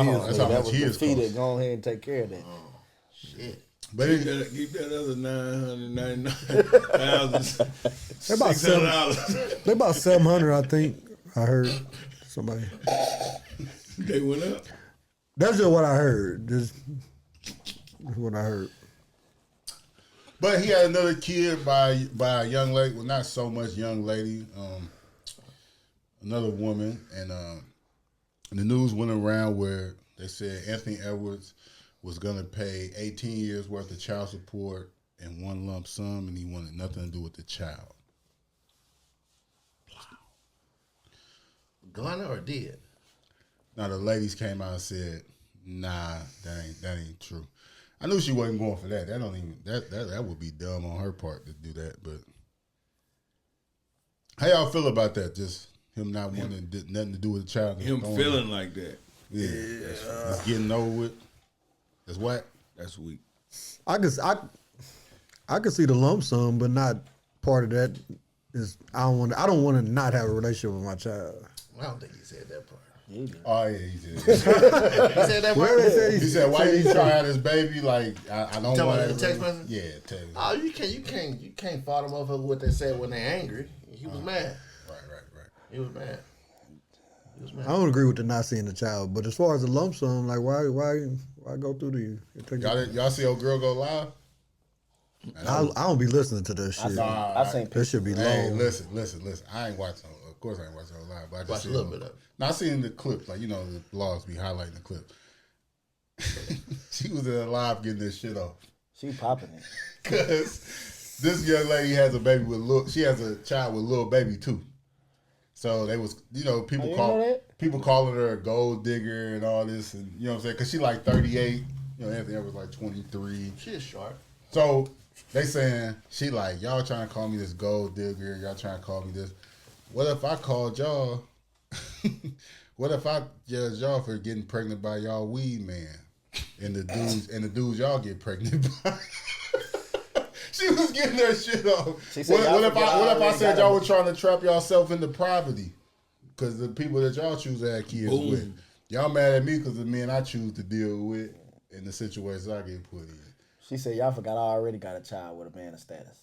he is. That go ahead and take care of that. Oh, shit. But keep that other $999,600. They about $700, I think. I heard somebody. They went up. That's just what I heard. That's what I heard. But he had another kid by a young lady. Well, not so much young lady. Another woman, and the news went around where they said Anthony Edwards was going to pay 18 years worth of child support in one lump sum, and he wanted nothing to do with the child. Wow. Gonna or dead? Now the ladies came out and said, "Nah, that ain't true." I knew she wasn't going for that. That would be dumb on her part to do that. But how y'all feel about that? Just him not wanting nothing to do with the child. Him feeling like that. Yeah. It's getting over with. That's whack. That's weak. I could see the lump sum, but not part of that is I don't want to not have a relationship with my child. I don't think he said that part. Oh yeah, he did. He said that part. He said, "Why you try to have this baby? Like I don't want to." Text message. Yeah, text. Oh, you can't fault them over what they said when they're angry. He was mad. Right. He was mad. I don't agree with the not seeing the child, but as far as the lump sum, like why go through to you? Y'all see old girl go live? I don't be listening to that shit. I think that should be low. Hey, listen. I ain't watching course I ain't watched the whole live, but I just Watch a seen little bit of it. Now I seen the clips, like the blogs be highlighting the clip. She was in a live getting this shit off. She popping it. Cause this young lady has a baby with she has a child with Lil Baby too. So they was people calling her a gold digger and all this, and you know what I'm saying? Cause she like 38. Anthony was like 23. She is short. So they saying she like, y'all trying to call me this gold digger, y'all trying to call me this. What if I called y'all? What if I judged y'all for getting pregnant by y'all weed man? And the dudes y'all get pregnant by. She was getting that shit off. What if I said y'all were trying to trap yourself into poverty? Because the people that y'all choose to have kids with. Y'all mad at me because the men I choose to deal with in the situations I get put in. She said, y'all forgot I already got a child with a man of status.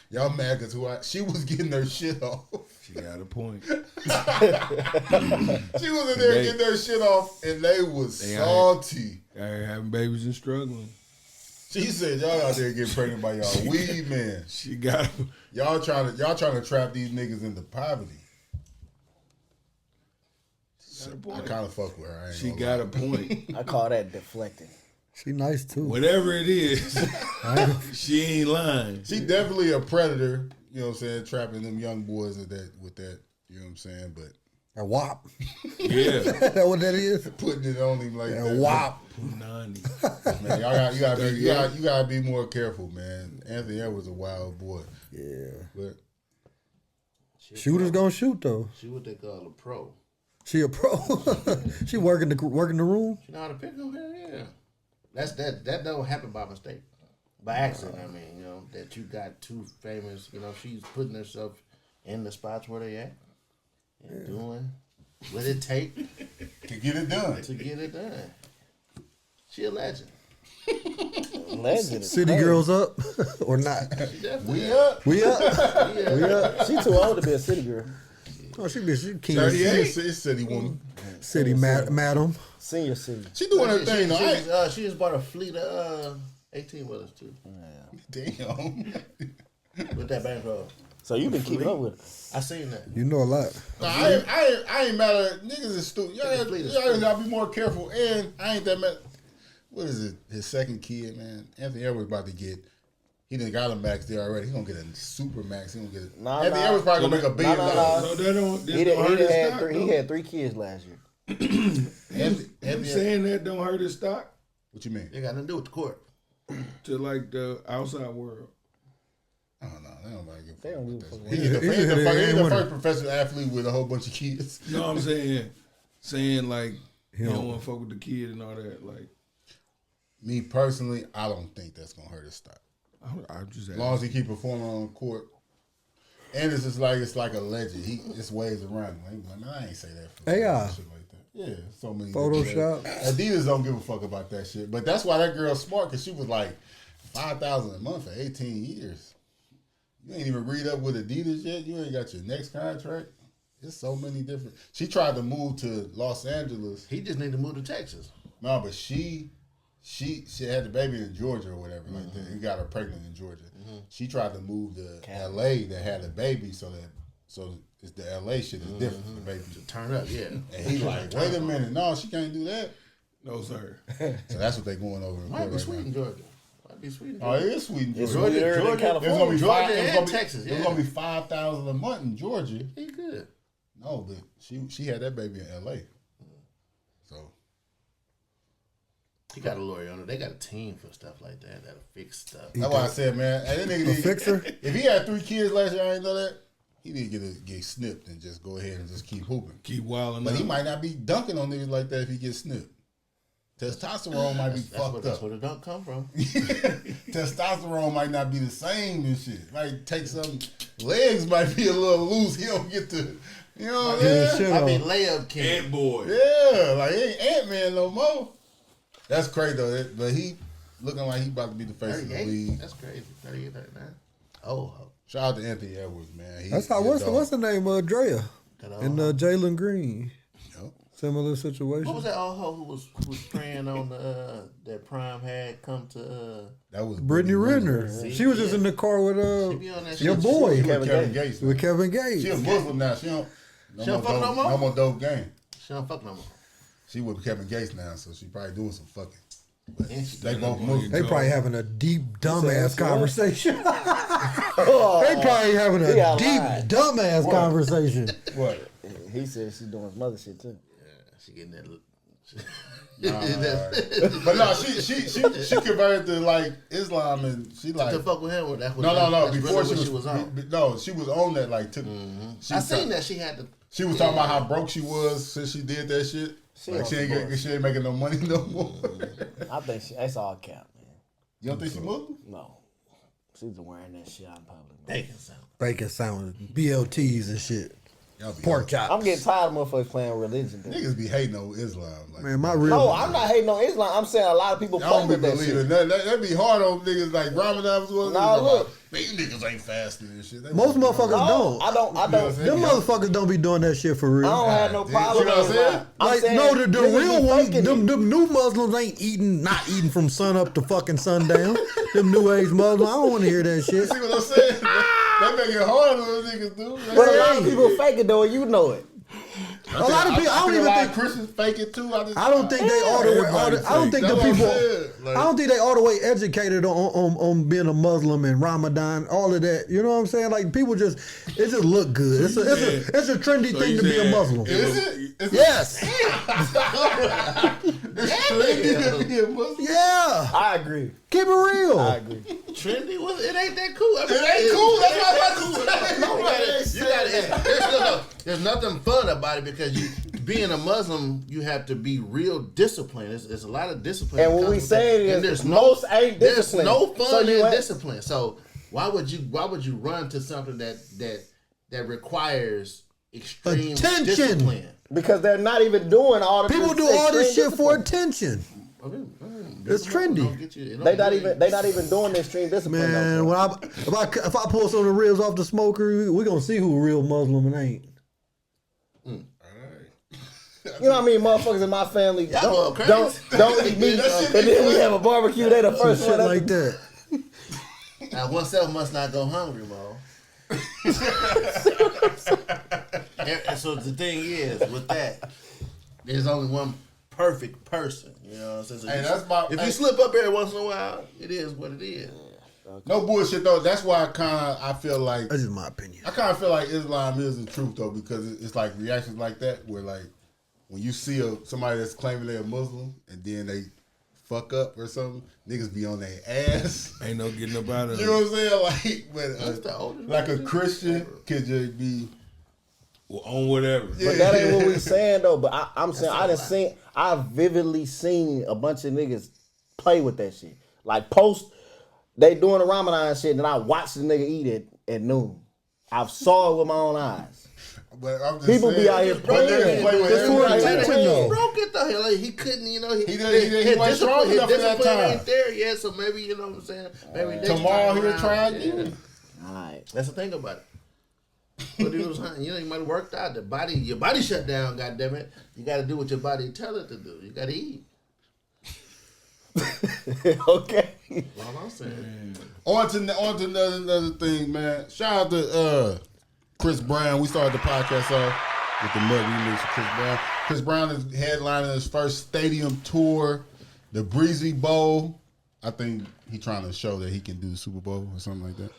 Y'all mad because she was getting her shit off. She got a point. She was in there getting her shit off, and they was salty. Out here having babies and struggling. She said, y'all out there getting pregnant by y'all weed man. She got y'all trying to trap these niggas into poverty. I kind of fuck with her. She got a point. I call that deflecting. She nice too. Whatever it is, she ain't lying. She definitely a predator. You know what I'm saying? Trapping them young boys with that. You know what I'm saying? But a wop. Yeah, that what that is? Putting it on him like that. A wop. Man, you gotta be more careful, man. Anthony Edwards a wild boy. Yeah, but shooters gonna shoot though. She what they call a pro. She a pro. She working the room. She know how to pick them. Yeah. That don't happen by mistake, by accident. I mean, that you got two famous. She's putting herself in the spots where they at and doing what it take to get it done. She a legend. Legend. City girls up or not? We up. We up. She too old to be a city girl. Oh, she king. 38. City woman. City madam. Senior city. She doing her thing though. She just bought a fleet of 18 with us too. Damn. With that bankroll. So you been keeping up with her. I seen that. You know a lot. Nah, I ain't mad at her. Niggas is stupid. Y'all gotta be more careful. And I ain't that mad. What is it? His second kid, man. Anthony Edwards about to get. He done got a max there already. He gonna get a super max. He gonna get it. Anthony Edwards probably gonna make $1 billion. So that don't. He had 3 kids last year. Him saying that don't hurt his stock. What you mean? They got nothing to do with the court. To like the outside world. I don't know. They don't like it. They don't give a fuck. He's the first professional athlete with a whole bunch of kids. You know what I'm saying? Saying like he don't want to fuck with the kid and all that. Like me personally, I don't think that's gonna hurt his stock. I just as long as he keep performing on court. And it's like a legend. It's ways around him. I ain't say that for AI. shit like that. Yeah, so many Photoshop. Adidas don't give a fuck about that shit. But that's why that girl's smart, because she was like $5,000 a month for 18 years. You ain't even read up with Adidas yet. You ain't got your next contract. There's so many different. She tried to move to Los Angeles. He just need to move to Texas. No, but she had the baby in Georgia or whatever like that. He got her pregnant in Georgia. She tried to move to L.A. that had a baby so it's the L.A. shit is different for the baby to turn up, yeah. And he like, wait a minute, no, she can't do that. No, sir. So that's what they going over in Might be right sweet now. in Georgia. Might be sweet in Oh, Georgia. it is sweet in Georgia. Georgia, California. Georgia and Texas. It's gonna be $5,000 a month in Georgia. He good. No, but she had that baby in L.A. So. He got a lawyer on it. They got a team for stuff like that that'll fix stuff. That's why I said, man, that nigga fixer. If he had 3 kids last year, I didn't know that. He need to get snipped and just go ahead and just keep hooping. Keep wilding. But he might not be dunking on niggas like that if he gets snipped. Testosterone might be fucked up. That's where the dunk come from. Testosterone might not be the same and shit. Might take some legs might be a little loose. He don't get to, you know what I'm saying? I mean, layup king. Ant boy. Yeah, like he ain't Ant-Man no more. That's crazy though. But he looking like he about to be the face of the league. That's crazy. 38, 39. Oh. Shout out to Anthony Edwards, man. That's how. What's the name of Drea and Jalen Green? Yep. Similar situation. What was that old hoe who was praying on the that Prime had come to? That was Brittany Renner. She was just in the car with She be on that your shit. boy. She with Kevin Gates. With Kevin Gates. She a Muslim now. She don't fuck no more? No more dope game. She don't fuck no more. She with Kevin Gates now, so she probably doing some fucking. And she They both Muslims. They probably having a deep dumbass conversation. They probably having a deep dumbass conversation. What? He said she's doing some other shit too. She getting that look. But no, she converted to like Islam and she like to fuck with him. That's what no. that's Before really she what was on. no, she was on that like took. I seen that she had to. She was talking about how broke she was since she did that shit. Like she ain't making no money no more. I think that's all cap, man. You don't think she Muslim? No. She's wearing that shit out in public. Bacon sandwich, BLTs and shit. Pork chops. I'm getting tired of motherfuckers playing religion. Dude. Niggas be hating on Islam. Like, Man, my real. No, I'm not hating on Islam. I'm saying a lot of people I play don't be with that shit. believing that be hard on niggas like Ramadan was going. Nah, look. Man, you niggas ain't fasting and shit. Most motherfuckers don't. I don't. Them motherfuckers don't be doing that shit for real. I don't have no problem. You know what I'm saying? Like, saying no, the niggas real be ones, faking them it. new Muslims ain't not eating from sun up to fucking sundown. Them new age Muslims, I don't want to hear that shit. See what I'm saying? They make it hard on those niggas, dude. But a lot of people fake it though, and you know it. A lot of people, I don't even think Christians fake it too. I don't think they all the way. I don't think the people. I don't think they all the way educated on being a Muslim and Ramadan, all of that. You know what I'm saying? Like people just, it just look good. It's a trendy thing to be a Muslim. Is it? Yes. It's trendy to be a Muslim. Yeah, Yeah. I agree. Keep it real. I agree. Trendy? Well, it ain't that cool. I mean, It ain't cool. That's No, why there's nothing fun about it because being a Muslim, you have to be real disciplined. There's a lot of discipline. And what we saying is, there's most ain't there's disciplined. no fun So you in ain't- discipline. So why would you run to something that requires extreme Attention. discipline? Because they're not even doing all the People do all this extreme shit for discipline. attention. I mean, It's trendy. don't get you- it don't They not really- even doing the extreme discipline. Man, though. when if I pull some of the ribs off the smoker, we gonna see who a real Muslim and ain't. You know what I mean? Motherfuckers in my family Y'all don't eat meat, and then we have a barbecue. They the first Shit one. like that. Now, oneself must not go hungry, Mo. And so the thing is, with that, there's only one perfect person. You know what I'm saying? So Hey, you- that's my- if hey. you slip up every once in a while, it is what it is. No bullshit though. That's why I feel like That's just my opinion. I kind of feel like Islam is the truth though, because it's like reactions like that where like when you see somebody that's claiming they're a Muslim and then they fuck up or something, niggas be on their ass. Ain't no getting up out of You it. know what I'm saying? Like, That's the oldest like a religion Christian could just be. Well, on whatever. But that ain't what we saying though. But I'm saying I vividly seen a bunch of niggas play with that shit. Like they doing the Ramadan shit, and I watched the nigga eat it at noon. I saw it with my own eyes. But I'm just People saying, be out here but they playing. play with Just for everybody. attention, He though. broke it though. Like, he couldn't, you know. He He wasn't strong enough for that discipline time. ain't there yet, so maybe you know what I'm saying. Maybe next Tomorrow time he'll around, try yeah. again. All right. That's the thing about it. But it was, you know, you might have worked out. Your body shut down. Goddamn it! You got to do what your body tell it to do. You got to eat. Okay. All I'm saying. On to another thing, man. Shout out to Chris Brown. We started the podcast off with the Mud remix of Chris Brown. Chris Brown is headlining his first stadium tour, the Breezy Bowl. I think he's trying to show that he can do the Super Bowl or something like that.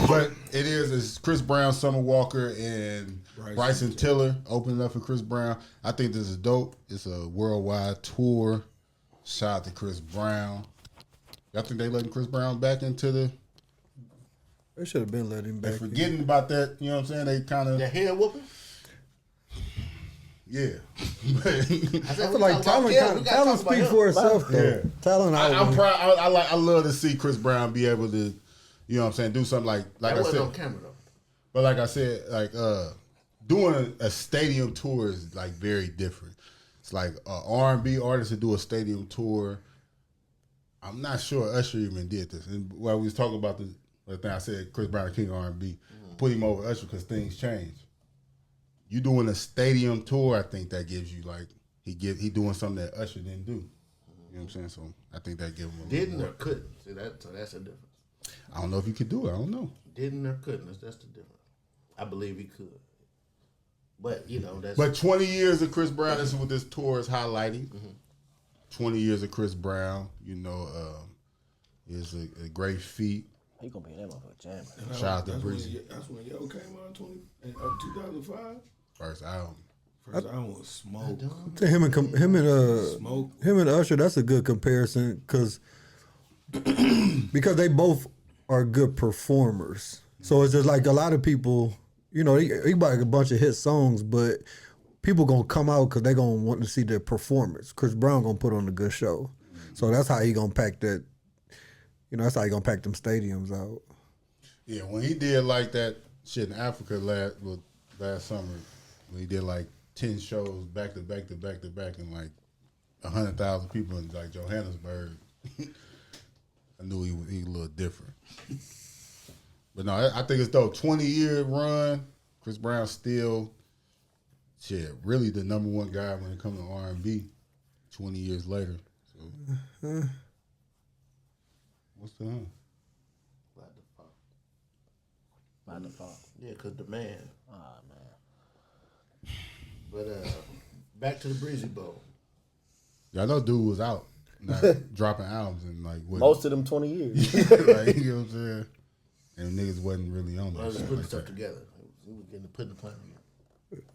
But it's Chris Brown, Summer Walker, and Bryson Tiller opening up for Chris Brown. I think this is dope. It's a worldwide tour. Shout out to Chris Brown. Y'all think they letting Chris Brown back into the... They should have been letting him They back. forgetting about that, you know what I'm saying? They kind of... That head whooping. Yeah. I feel like talent speaks for itself, though. Yeah. Talent I'm proud. I love to see Chris Brown be able to, you know what I'm saying, do something like That I wasn't said. on camera though. But like I said, like doing a stadium tour is like very different. It's like R&B artists that do a stadium tour. I'm not sure Usher even did this. And while we was talking about the thing I said, Chris Brown, the king of R&B, put him over Usher because things changed. you doing a stadium tour, I think that gives you like he doing something that Usher didn't do. You know what I'm saying? So I think that give him a Didn't or couldn't. See that? So that's the difference. I don't know if he could do it. I don't know. Didn't or couldn't. That's the difference. I believe he could. But, you know, that's... But 20 years of Chris Brown, this is what this tour is highlighting. 20 years of Chris Brown, you know, is a great feat. He gonna be in that motherfucker jamming. Shout out to Breezy. That's when Yo came out in 2005. First album. First album was Smoke. To him and Usher, that's a good comparison because they both are good performers. So it's just like a lot of people, you know, he got a bunch of hit songs, but people gonna come out because they gonna want to see their performance. Chris Brown gonna put on a good show, so that's how he gonna pack that. You know, that's how he gonna pack them stadiums out. Yeah, when he did like that shit in Africa last summer, when he did like 10 shows back to back and like 100,000 people in like Johannesburg, I knew he was a little different. But no, I think it's dope. 20-year run, Chris Brown still, really the number one guy when it comes to R&B. 20 years later. So. What's the By default. Yeah, because the man. Ah, man. But back to the Breezy Bowl. Yeah, I know dude was out, not dropping albums and like Most of them 20 years. like, you know what I'm saying? And niggas wasn't really on that. I was shit putting like stuff that. together. He was getting putting the plan together.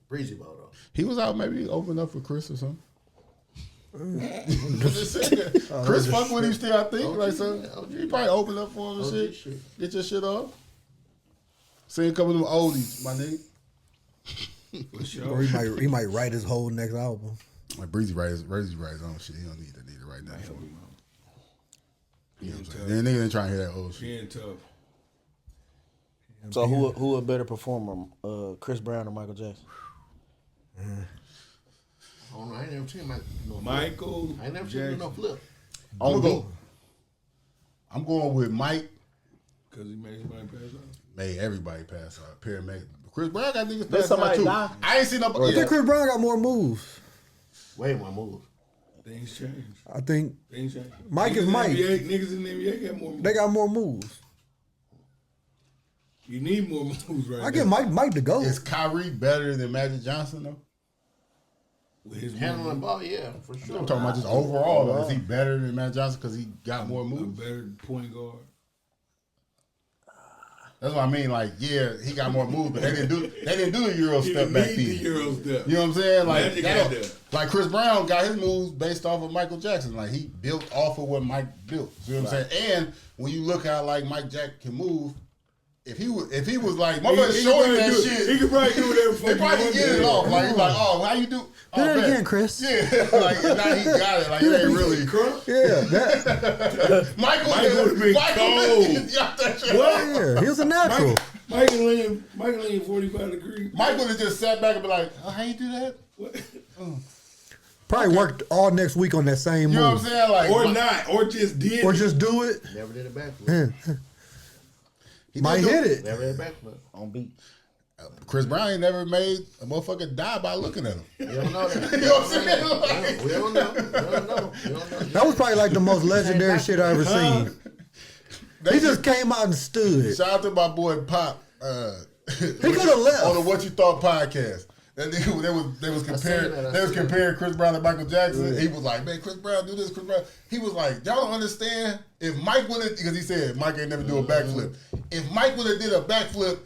Breezy Bowl though. He was out maybe open up for Chris or something. Chris fuck with him still, I think. OG, like so, OG. he probably open up for him and OG shit. shit. Get your shit off. See a couple of them oldies, my nigga. Or he might write his whole next album. Like Breezy writes on shit. He don't need to write that for him. You know what I'm saying? Then niggas ain't trying to hear that old shit. Being tough. So who a better performer, Chris Brown or Michael Jackson? I don't know. I ain't never seen Michael I ain't never seen him no flip. I'm going with Mike. Because he made somebody pass out. Made everybody pass out. Paramedic. Chris Brown got niggas Did pass out somebody too. die? I ain't seen I nobody. think Chris Brown got more moves. Way more moves. Things change. I think Things change. Mike Niggas is in the Mike. NBA, niggas in the NBA got more moves. They got more moves. You need more moves right I give Mike the GOAT. Is Kyrie better than Magic Johnson though? With his Handling the ball, yeah, for sure. I'm talking about just overall though. Is he better than Magic Johnson because he got more a moves? better point guard. That's what I mean. Like, yeah, he got more moves, but they didn't do the Euro He step didn't back need then. the Euro step. You know what I'm saying? Like, Magic that had don't- that. like Chris Brown got his moves based off of Michael Jackson. Like he built off of what Mike built. You know what I'm saying? And when you look how like Mike Jack can move, if he was like, my brother showing could that probably shit, He could probably do whatever they fuck probably he get it wanted. off. Like he's like, oh, how you do? Do Oh, that bet. again, Chris. Yeah, like now he got it. Like it ain't really. Yeah, that, Michael would've been cold. got that shit. yeah, he was a natural. Michael lean 45 degrees. Mike would have just sat back and be like, oh, how you do that? What? Probably worked all next week on that same You know what I'm move. saying? Like, Or not. Or just did Or it. just do it. Never did a backflip. he Might did do- hit it. Never did a backflip. On beat. Chris Brown ain't never made a motherfucker die by looking at him. We don't know that. You know what I'm saying? Like, We don't know. We don't know. We don't know. That was probably like the most legendary shit I ever seen. they He just came out and stood. shout out to my boy Pop. He could have left. On the What You Thought podcast. And they was comparing Chris Brown to Michael Jackson. He was like, man, Chris Brown do this, Chris Brown. He was like, y'all don't understand. If Mike would have, because he said Mike ain't never do a backflip. If Mike would have did a backflip,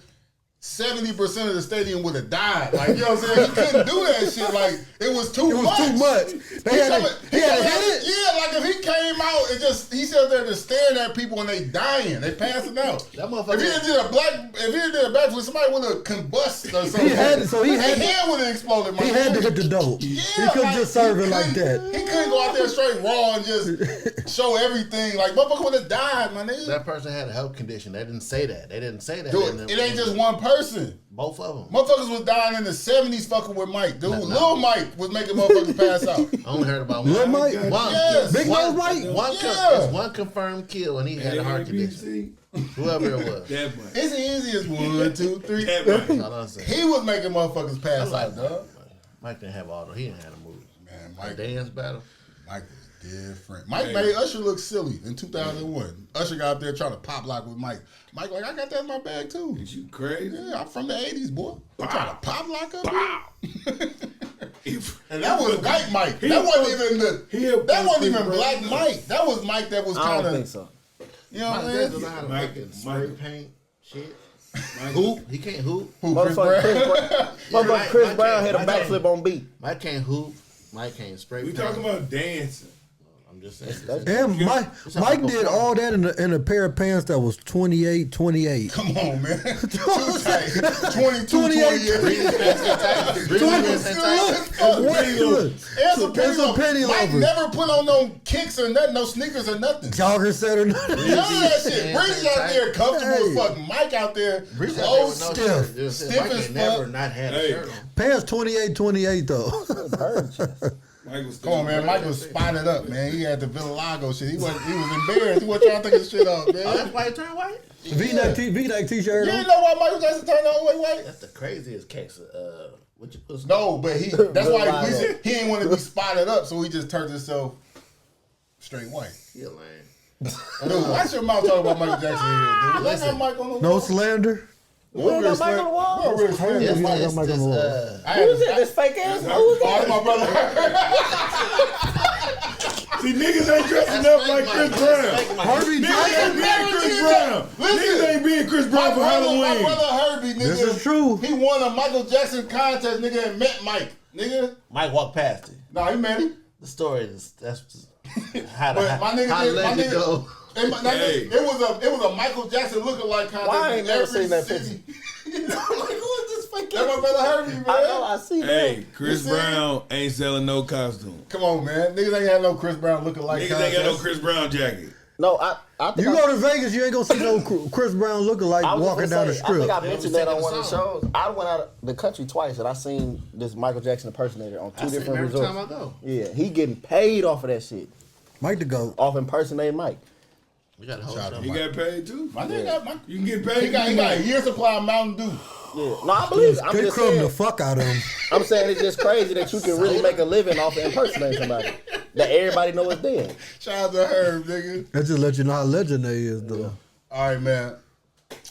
70% of the stadium would have died. Like, you know what I'm saying? He couldn't do that shit. Like, it was too much. Too much. He had to hit it. Yeah, like if he came out and he sat there just staring at people and they dying, they passing out. That motherfucker- If he did a backflip, somebody would have combusted or something. He had to- so he had His to- hand would have exploded. He had to hit the dope. Yeah, He couldn't just serve it like that. He couldn't go out there straight raw and just show everything. Like, motherfucker would have died, my nigga. That person had a health condition. They didn't say that. Dude, it ain't just one person. Both of them. Motherfuckers was dying in the 70s fucking with Mike, dude. Lil Mike was making motherfuckers pass out. I only heard about one. Lil Mike? One. Yes. Big one, Nose Mike? One, Yeah. one confirmed kill, and he had a heart condition. Whoever it was. That much. It's easy as 1, 2, 3. That much. That's all I'm saying. He was making motherfuckers pass I out, like dog. Mike didn't have all the. He didn't have the moves. Man, Like Mike, dance battle. Mike was different. Mike made Usher look silly in 2001. Usher got up there trying to pop lock with Mike. Mike like, I got that in my bag too. Is you crazy? Yeah, I'm from the 80s, boy. I'm trying to pop lock up. If- And that was white Mike. That wasn't even that wasn't even black Mike. That was Mike that was I kind don't think of, so. you know what Mike I'm doesn't saying? know how to Mike- fucking spray Mike- paint shit. Hoop. He can't hoop. Who, Chris Motherfucker Brown? Chris Mike Brown hit a can't- Mike backflip on beat. Mike can't hoop. Mike can't spray We paint. talking about dancing. I'm just saying. And Mike did all that in a pair of pants that was 28. Come on, man. Too tight. 22, 28. 28. And some There's some penny Mike loafers. never put on no kicks or nothing, no sneakers or nothing. Jogger set or nothing. None of that shit. Breezy out there comfortable as fuck. Mike out there Breezy out there close, with no stiff. shirt. Just Stiff Mike as ain't never fuck. not had a Hey. shirt on. Pants 28 though. Mike was Come on, man. Mike was spotted up, man. He had the Villalago shit. He was embarrassed. He wasn't trying to take his shit off, Oh, man. that's why he turned white? V-neck t-shirt You on. didn't know why Michael Jackson turned all the way white? That's the craziest case. What you put? No, but that's why Villalago. he didn't want to be spotted up, so he just turned himself straight white. He a lame. Dude, watch your mouth talking about Michael Jackson here, dude. Let that mic on the No wall. slander. You ain't got Mike on the wall? We're really Heard swearing. you not got Mike on the wall. I Who had is it? This fake ass? Who is Oh, that? that's my brother. See, niggas ain't dressing up like Chris Brown. Harvey Niggas ain't being Chris Brown. Listen. Niggas ain't being Chris Brown for My Halloween. brother Herbie, nigga. This is true. He won a Michael Jackson contest, nigga, and met Mike, nigga. Mike walked past it. Nah, he met him. The story is that's just how to But my nigga how did- let my it nigga- go. And Hey. it was a Michael Jackson lookalike contest. Why I ain't in never every seen that city. I'm like, who is this fake That's my ass? brother Herbie, man. I know, I see that. Hey, Chris You see? Brown ain't selling no costume. Come on, man. Niggas ain't had no Chris Brown lookalike Niggas contest. ain't got no Chris Brown jacket. No, I think You I- go to Vegas, you ain't gonna see no Chris Brown lookalike I was walking gonna down the say, I think strip. I mentioned that on one of the song. shows. I went out of the country twice and I seen this Michael Jackson impersonator on two I see him different every resorts. time I go. Yeah, he getting paid off of that shit. Mike the GOAT. Off impersonating Mike. We got a whole Shout show. out He got paid too. My nigga got my. You can get paid. He got a year supply of Mountain Dew. Yeah. No, I believe it. I'm They just crumb the saying, fuck out of him. I'm saying it's just crazy that you can really make a living off of impersonating somebody. That everybody know is dead. Shout out to Herb, nigga. That just let you know how legend they is, though. All right, man.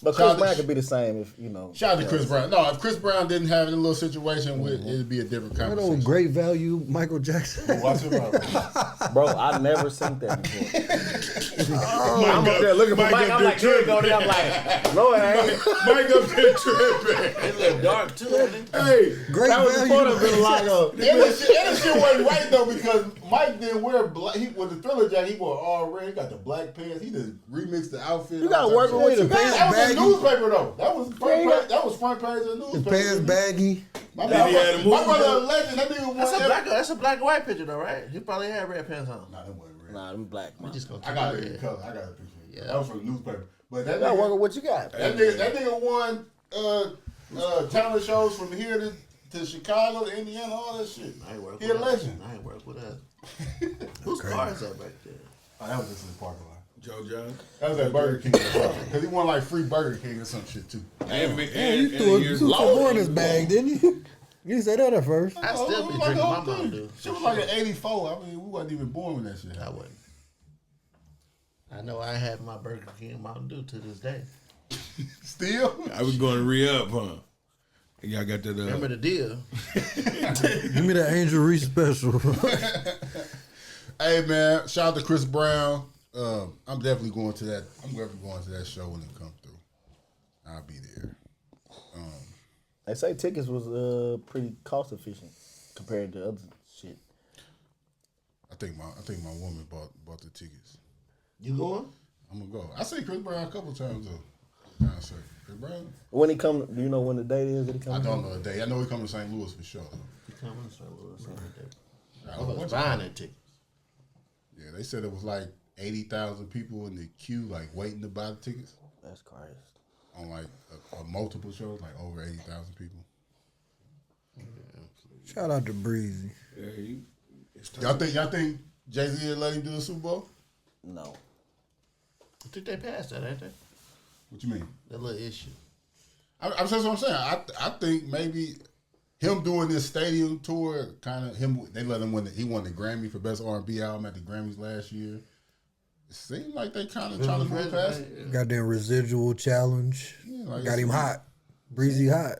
But Shout Chris out Brown to- could be the same if, you know. Shout out to Chris Brown. No, if Chris Brown didn't have a little situation with, it'd be a different That old conversation. great value Michael Jackson. Watch him out. Bro, I never seen that before. Mike I'm up there looking for Mike Mike. up I'm there like, here you go. tripping. Then I'm like, no, it ain't. Mike up there tripping. It look dark too. Ain't it? Hey, Great That was value. before the Villalago. And the shit wasn't right though because Mike didn't wear black. He with the Thriller jacket. He wore all red. He got the black pants. He just remixed the outfit. You gotta all work type with of what shit. you got. That was Baggy. a newspaper though. That was front Yeah, page. That was front page of the His newspaper. pants baggy. My Then he had a movie. brother a legend. That nigga won. That's a black and white picture though, right? He probably had red pants on. Nah, that wasn't red. Nah, them black. We Man. just gonna I got keep it in it. color. I got a picture. Yeah. That was from the newspaper. But that You gotta work with nigga, what you got. that nigga won talent shows from here to Chicago to Indiana, all that shit. I ain't work He with a us. legend. I ain't work with us. Whose car is that back there? Oh, that was just in the parking lot. Joe John. That was at Burger King because he won like free Burger King or some shit too. And, You threw some more in his bag, didn't you? You said that at first. I Oh, still it be was like drinking a my whole Mountain thing. Dew. Shit was like an 84. I mean, we wasn't even born when that shit I happened. wasn't. I know I have my Burger King Mountain Dew to this day. Still? I was going to re-up, huh? And y'all got that. Remember the deal? Give me that Angel Reese special. Hey man, shout out to Chris Brown. I'm definitely going to that. I'm definitely going to that show when it comes through. I'll be there. They say tickets was pretty cost efficient compared to other shit. I think my woman bought the tickets. You going? I'm gonna go. I see Chris Brown a couple times though. Concert. Chris Brown. When he come, do you know when the date is that he I coming? don't know the day. I know he coming to St. Louis for sure. You coming to St. Louis? I I don't know was what buying that ticket. Yeah, they said it was like 80,000 people in the queue, like waiting to buy the tickets That's crazy. on like a multiple shows, like over 80,000 people. Shout out to Breezy. Yeah, Y'all think Jay-Z let him do the Super Bowl? No. I think they passed that, ain't they? What you mean? That little issue. That's what I'm saying. I think maybe him doing this stadium tour, kind of him. They let him win. He won the Grammy for best R&B album at the Grammys last year. It seemed like they kind of trying to move past it. Goddamn residual challenge. Yeah, like got him hot. Breezy hot.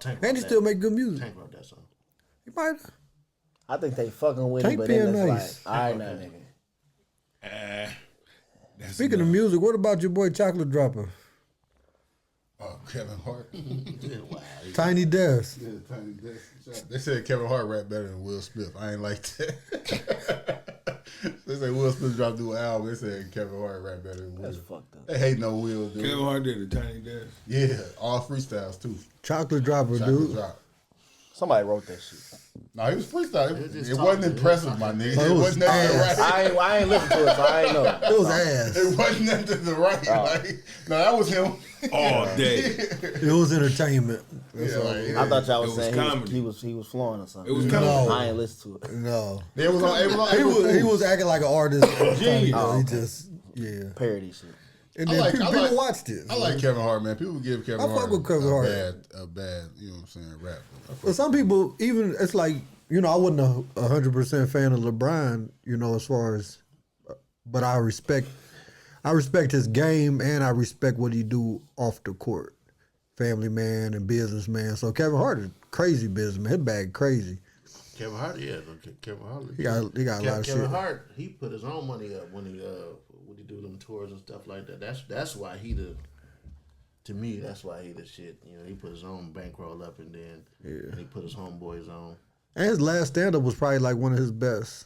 Tank And he still make good music. Tank wrote that song. He might. I think they fucking with Tank him, but being then nice. it's like, all right now, nigga. Speaking of music, what about your boy Chocolate Dropper? Kevin Hart. Wow. Tiny Desk. Yeah, Tiny Desk. They said Kevin Hart rap better than Will Smith. I ain't like that. They said Will Smith dropped a new album. They said Kevin Hart rap better than Will. That's fucked up. They hate no Will, dude. Kevin Hart did a Tiny Desk. Yeah, all freestyles too. Chocolate Dropper, Chocolate dude. drop. Somebody wrote that shit. No, he was freestyling. just It talking. wasn't impressive, my nigga. Oh, It it was wasn't nothing to ass. write. I ain't listen to it, so I ain't know. It was ass. It wasn't nothing to write. Like, no, that was him. All day. It was entertainment. That's Yeah, all. like, I thought y'all was It was saying comedy. he was flowing or something. It was comedy. No. I ain't listen to it. No. It was on. It was on He April was, he Fool's. was acting like an artist. Genius. He just, yeah. Parody shit. And I then like- people, I like- people watched it. I like Kevin Hart, man. People give Kevin I Hart fuck with Kevin Hart. a bad, you know what I'm saying, rap. But some people, even, it's like, you know, I wasn't a 100% fan of LeBron, you know, as far as, but I respect his game and I respect what he do off the court. Family man and businessman. So Kevin Hart is crazy businessman. His bag crazy. Kevin Hart, yeah. Kevin Hart. He got a lot of Kevin shit. Hart, he put his own money up when he do them tours and stuff like that. That's why he the. To me, that's why he the shit. You know, he put his own bankroll up and then he put his homeboys on. And his last stand up was probably like one of his best.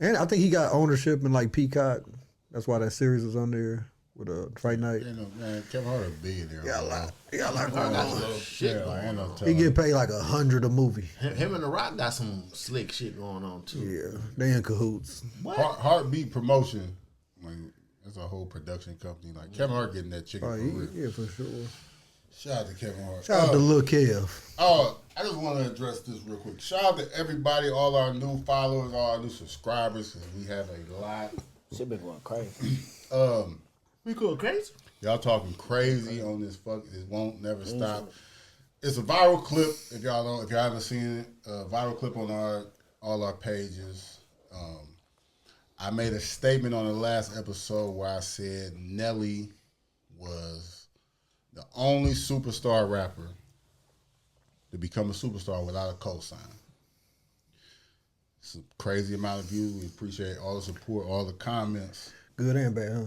And I think he got ownership in like Peacock. That's why that series was on there with Fight Night. You know, man, Kevin Hart a billionaire. He got a lot. He got a lot Hart going got on. some shit Yeah, like, going ain't no on. He telling. get paid like $100 a movie. Him and The Rock got some slick shit going on too. Yeah, they in cahoots. Heartbeat Promotion, like, that's a whole production company. Like Kevin Hart getting that chicken Oh, for real. yeah, for sure. Shout out to Kevin Hart. Shout out to Lil Kev. I just want to address this real quick. Shout out to everybody, all our new followers, all our new subscribers, because we have a lot. Shit been going crazy. We going crazy? Y'all talking crazy on this fuck. It won't never stop. It's a viral clip. If y'all haven't seen it, a viral clip on all our pages. I made a statement on the last episode where I said Nelly was the only superstar rapper to become a superstar without a cosign. It's a crazy amount of views. We appreciate all the support, all the comments, Good and bad, huh?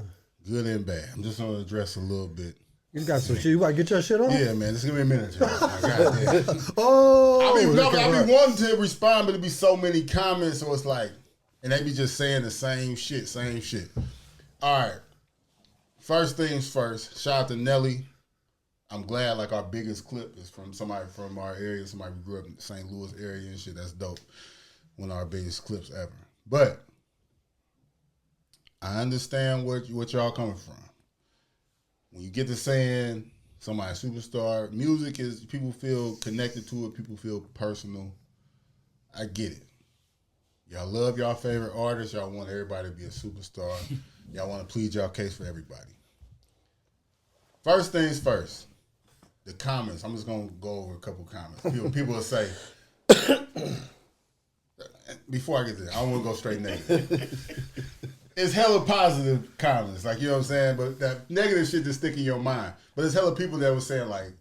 good and bad. I'm just going to address a little bit. You got some shit. You about to get your shit on? Yeah, man, just give me a minute. Goddamn. Oh, I be wanting to respond, but it be so many comments, so it's like, and they be just saying the same shit. All right. First things first, shout out to Nelly. I'm glad, like, our biggest clip is from somebody from our area, somebody who grew up in the St. Louis area and shit. That's dope. One of our biggest clips ever. But I understand what y'all coming from. When you get to saying somebody superstar, music is, people feel connected to it, people feel personal. I get it. Y'all love y'all favorite artists. Y'all want everybody to be a superstar. Y'all want to plead y'all case for everybody. First things first, the comments. I'm just going to go over a couple comments. People will say, before I get there, I don't want to go straight negative. It's hella positive comments, like, you know what I'm saying? But that negative shit just stick in your mind. But it's hella people that was saying, like,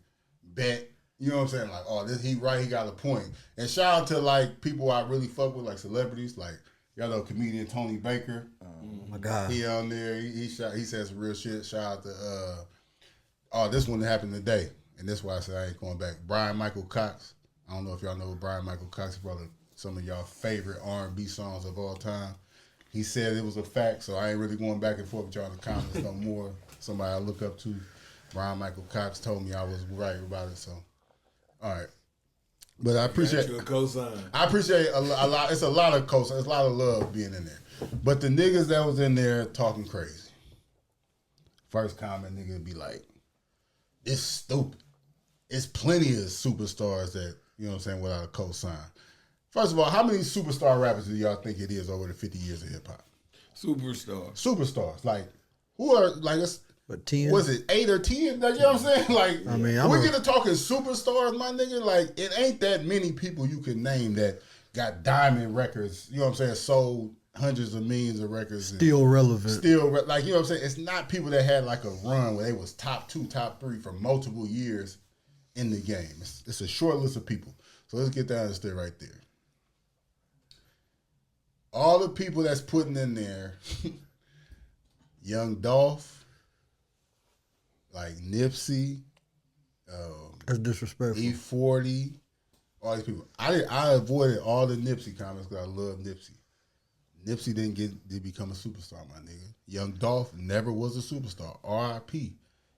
bet. You know what I'm saying? Like, oh, he right, he got a point. And shout out to, like, people I really fuck with, like celebrities, like, y'all know comedian Tony Baker. Oh my God. He on there. He said some real shit. Shout out to this one that happened today, and this is why I said I ain't going back. Brian Michael Cox. I don't know if y'all know Brian Michael Cox. He probably some of y'all favorite R&B songs of all time. He said it was a fact, so I ain't really going back and forth with y'all in the comments no more. Somebody I look up to, Brian Michael Cox, told me I was right about it. So, all right. But I appreciate Got you a cosign. I appreciate a lot. It's a lot of it's a lot of love being in there. But the niggas that was in there talking crazy. First comment, nigga be like, it's stupid. It's plenty of superstars that, you know what I'm saying, without a cosign. First of all, how many superstar rappers do y'all think it is over the 50 years of hip hop? Superstar. Superstars. Like, who are, like, But 10? Was it 8 or 10? Like, you know what I'm saying? Like, I mean, we're gonna talking superstars, my nigga. Like, it ain't that many people you can name that got diamond records. You know what I'm saying? Sold hundreds of millions of records. Still relevant. Like, you know what I'm saying? It's not people that had like a run where they was top 2, top 3 for multiple years in the game. It's a short list of people. So let's get down to this right there. All the people that's putting in there, Young Dolph, like Nipsey, That's disrespectful. E40, all these people. I avoided all the Nipsey comments because I love Nipsey. Nipsey didn't become a superstar, my nigga. Young Dolph never was a superstar. R.I.P.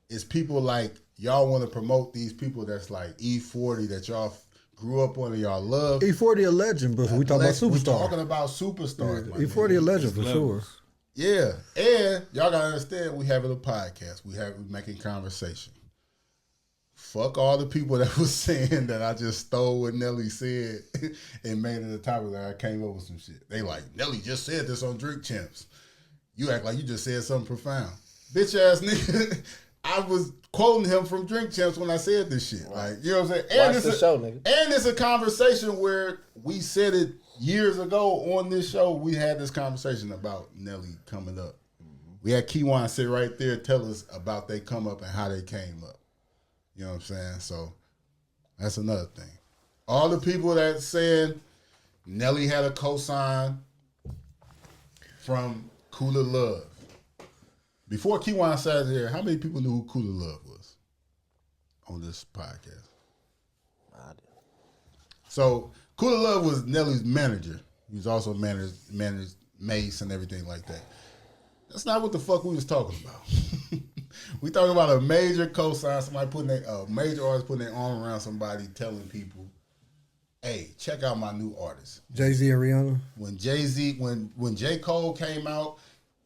It's people like y'all want to promote these people that's like E40 that y'all grew up on and y'all love. E40 a legend, but we talking about superstar. We talking about superstars, my E40 nigga. a legend for sure. Yeah, and y'all gotta understand we having a podcast. We making conversation. Fuck all the people that was saying that I just stole what Nelly said and made it a topic that I came up with some shit. They like, Nelly just said this on Drink Champs. You act like you just said something profound. Bitch ass nigga. I was quoting him from Drink Champs when I said this shit. Like, you know what I'm saying? And Watch the show, nigga. And it's a conversation where we said it years ago on this show. We had this conversation about Nelly coming up. We had Keywan sit right there tell us about they come up and how they came up. You know what I'm saying? So that's another thing. All the people that saying Nelly had a cosign from Cooler Love. Before Keywan sat here, how many people knew who Cooler Love was on this podcast? I did. So Cooler Love was Nelly's manager. He was also managed Mace and everything like that. That's not what the fuck we was talking about. We talking about a major cosign, a major artist putting their arm around somebody, telling people, "Hey, check out my new artist." Jay-Z and Rihanna. When Jay-Z, when J. Cole came out,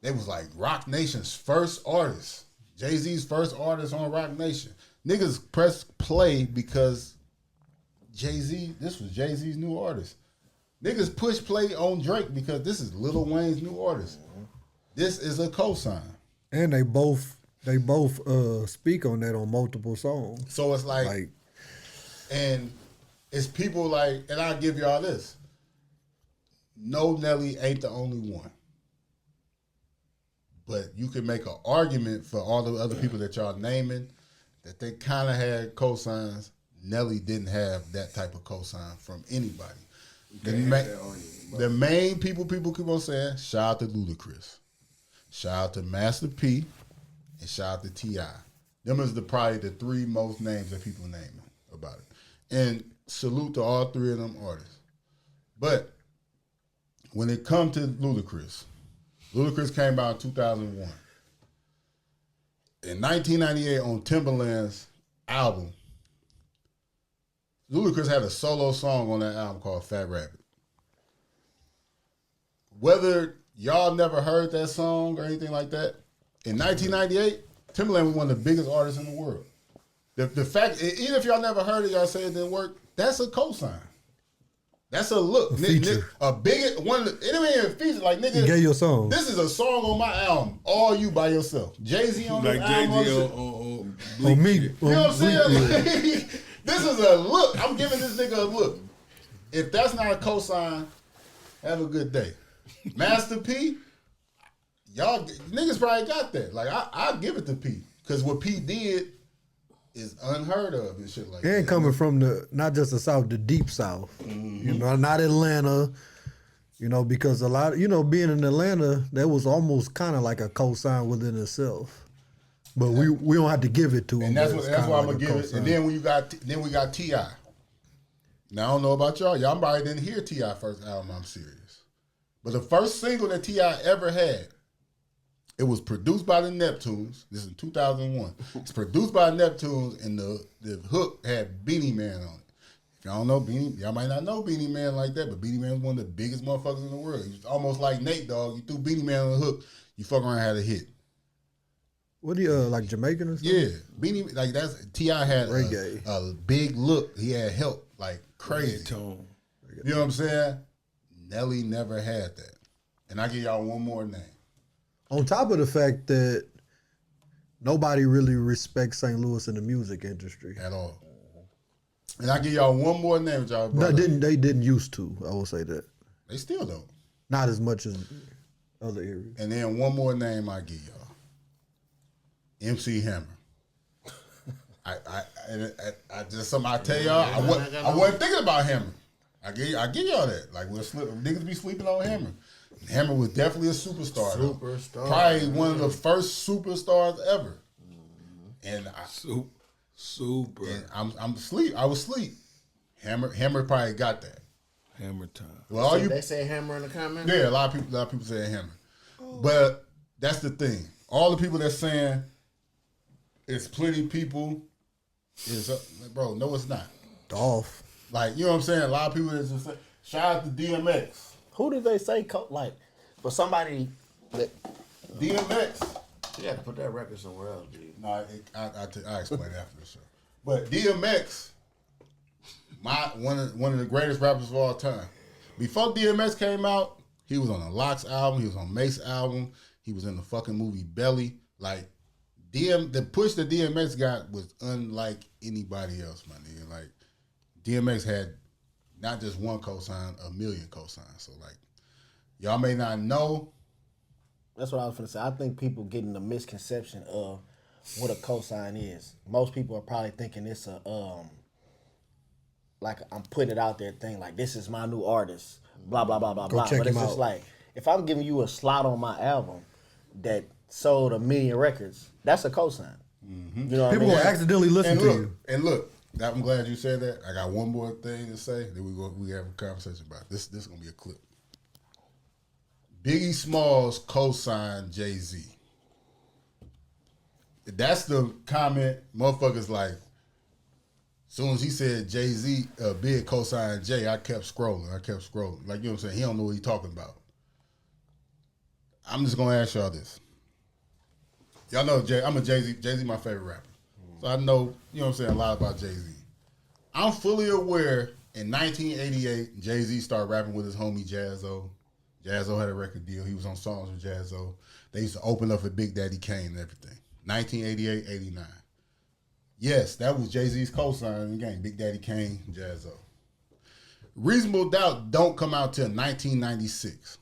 they was like Rock Nation's first artist, Jay-Z's first artist on Rock Nation. Niggas press play because this was Jay-Z's new artist. Niggas push play on Drake because this is Lil Wayne's new artist. This is a cosign. And they both speak on that on multiple songs. So it's like and it's people like, and I'll give y'all this. No, Nelly ain't the only one. But you can make an argument for all the other people that y'all naming that they kind of had cosigns. Nelly didn't have that type of cosign from anybody. The main people keep on saying, shout out to Ludacris, shout out to Master P, and shout out to T.I. Them is probably the 3 most names that people naming about it. And salute to all 3 of them artists. But when it comes to Ludacris came out in 2001. In 1998 on Timbaland's album, Ludacris had a solo song on that album called Fat Rabbit. Whether y'all never heard that song or anything like that, in 1998, Timbaland was one of the biggest artists in the world. The fact, even if y'all never heard it, y'all say it didn't work, that's a cosign. That's a look. A feature. A big one. It ain't even a feature. Like, nigga, You gave your song. this is a song on my album. All you by yourself. Jay-Z on Like this album. Jay-Z On on me. You know what I'm saying? Like, this is a look. I'm giving this nigga a look. If that's not a cosign, have a good day. Master P, y'all niggas probably got that. Like, I give it to P. Because what P did is unheard of and shit like that. And coming from not just the South, the deep South. You know, not Atlanta. You know, because a lot of, being in Atlanta, that was almost kind of like a cosign within itself. But we don't have to give it to him. And that's why I'm gonna give it. And then we got T.I. Now I don't know about y'all. Y'all probably didn't hear T.I. first album, I'm serious. But the first single that T.I. ever had, it was produced by the Neptunes. This is in 2001. It's produced by Neptunes, and the hook had Beanie Man on it. If y'all don't know Beanie, y'all might not know Beanie Man like that, but Beanie Man was one of the biggest motherfuckers in the world. He was almost like Nate Dogg. You threw Beanie Man on the hook, you fuck around and had a hit. What do you like Jamaican or something? Yeah, Beanie, like that's T.I. had Reggae. a big look. He had help like crazy. Tone. You know what I'm saying? Nelly never had that. And I give y'all one more name. On top of the fact that Nobody really respects St. Louis in the music industry. at all. And I give y'all one more name, that y'all. They didn't used to. I will say that. They still don't. Not as much as other areas. And then one more name I give y'all. MC Hammer. I just something I tell y'all. I wasn't thinking about Hammer. I give y'all that. Like niggas be sleeping on Hammer. Hammer was definitely a superstar. Superstar. Probably one of the first superstars ever. And Super. And I'm asleep. I was asleep. Hammer probably got that. Hammer time. Well, They say Hammer in the comments? yeah, a lot of people say Hammer. But that's the thing. All the people that's saying it's plenty people is bro, no it's not. Dolph. Like, you know what I'm saying? A lot of people that just say, shout out to DMX. Who did they say? Like, for somebody that DMX. You got to put that record somewhere else, dude. No, I explain it after the show. But DMX, one of the greatest rappers of all time. Before DMX came out, he was on the Lox album, he was on Mace album, he was in the fucking movie Belly. Like the push that DMX got was unlike anybody else, my nigga. Like DMX had not just one cosign, a million cosigns. So like y'all may not know. That's what I was going to say. I think people getting the misconception of what a cosign is. Most people are probably thinking it's a like I'm putting it out there thing, like this is my new artist, blah blah blah blah blah. But it's just like if I'm giving you a slot on my album that sold 1 million records, that's a cosign. Mm-hmm. You know what people I mean? will accidentally listen to you. And look, I'm glad you said that. I got one more thing to say. Then we have a conversation about it. This is gonna be a clip. Biggie Smalls co-signed Jay-Z. That's the comment. Motherfuckers like. Soon as he said Jay-Z, Big co-signed Jay, I kept scrolling. Like, you know what I'm saying? He don't know what he's talking about. I'm just gonna ask y'all this. Y'all know I'm a Jay-Z. Jay-Z my favorite rapper. So I know, you know what I'm saying, a lot about Jay-Z. I'm fully aware in 1988, Jay-Z started rapping with his homie Jaz-O. Jaz-O had a record deal. He was on songs with Jaz-O. They used to open up for Big Daddy Kane and everything. 1988, 89. Yes, that was Jay-Z's co-sign in the game. Big Daddy Kane, Jaz-O. Reasonable Doubt don't come out till 1996.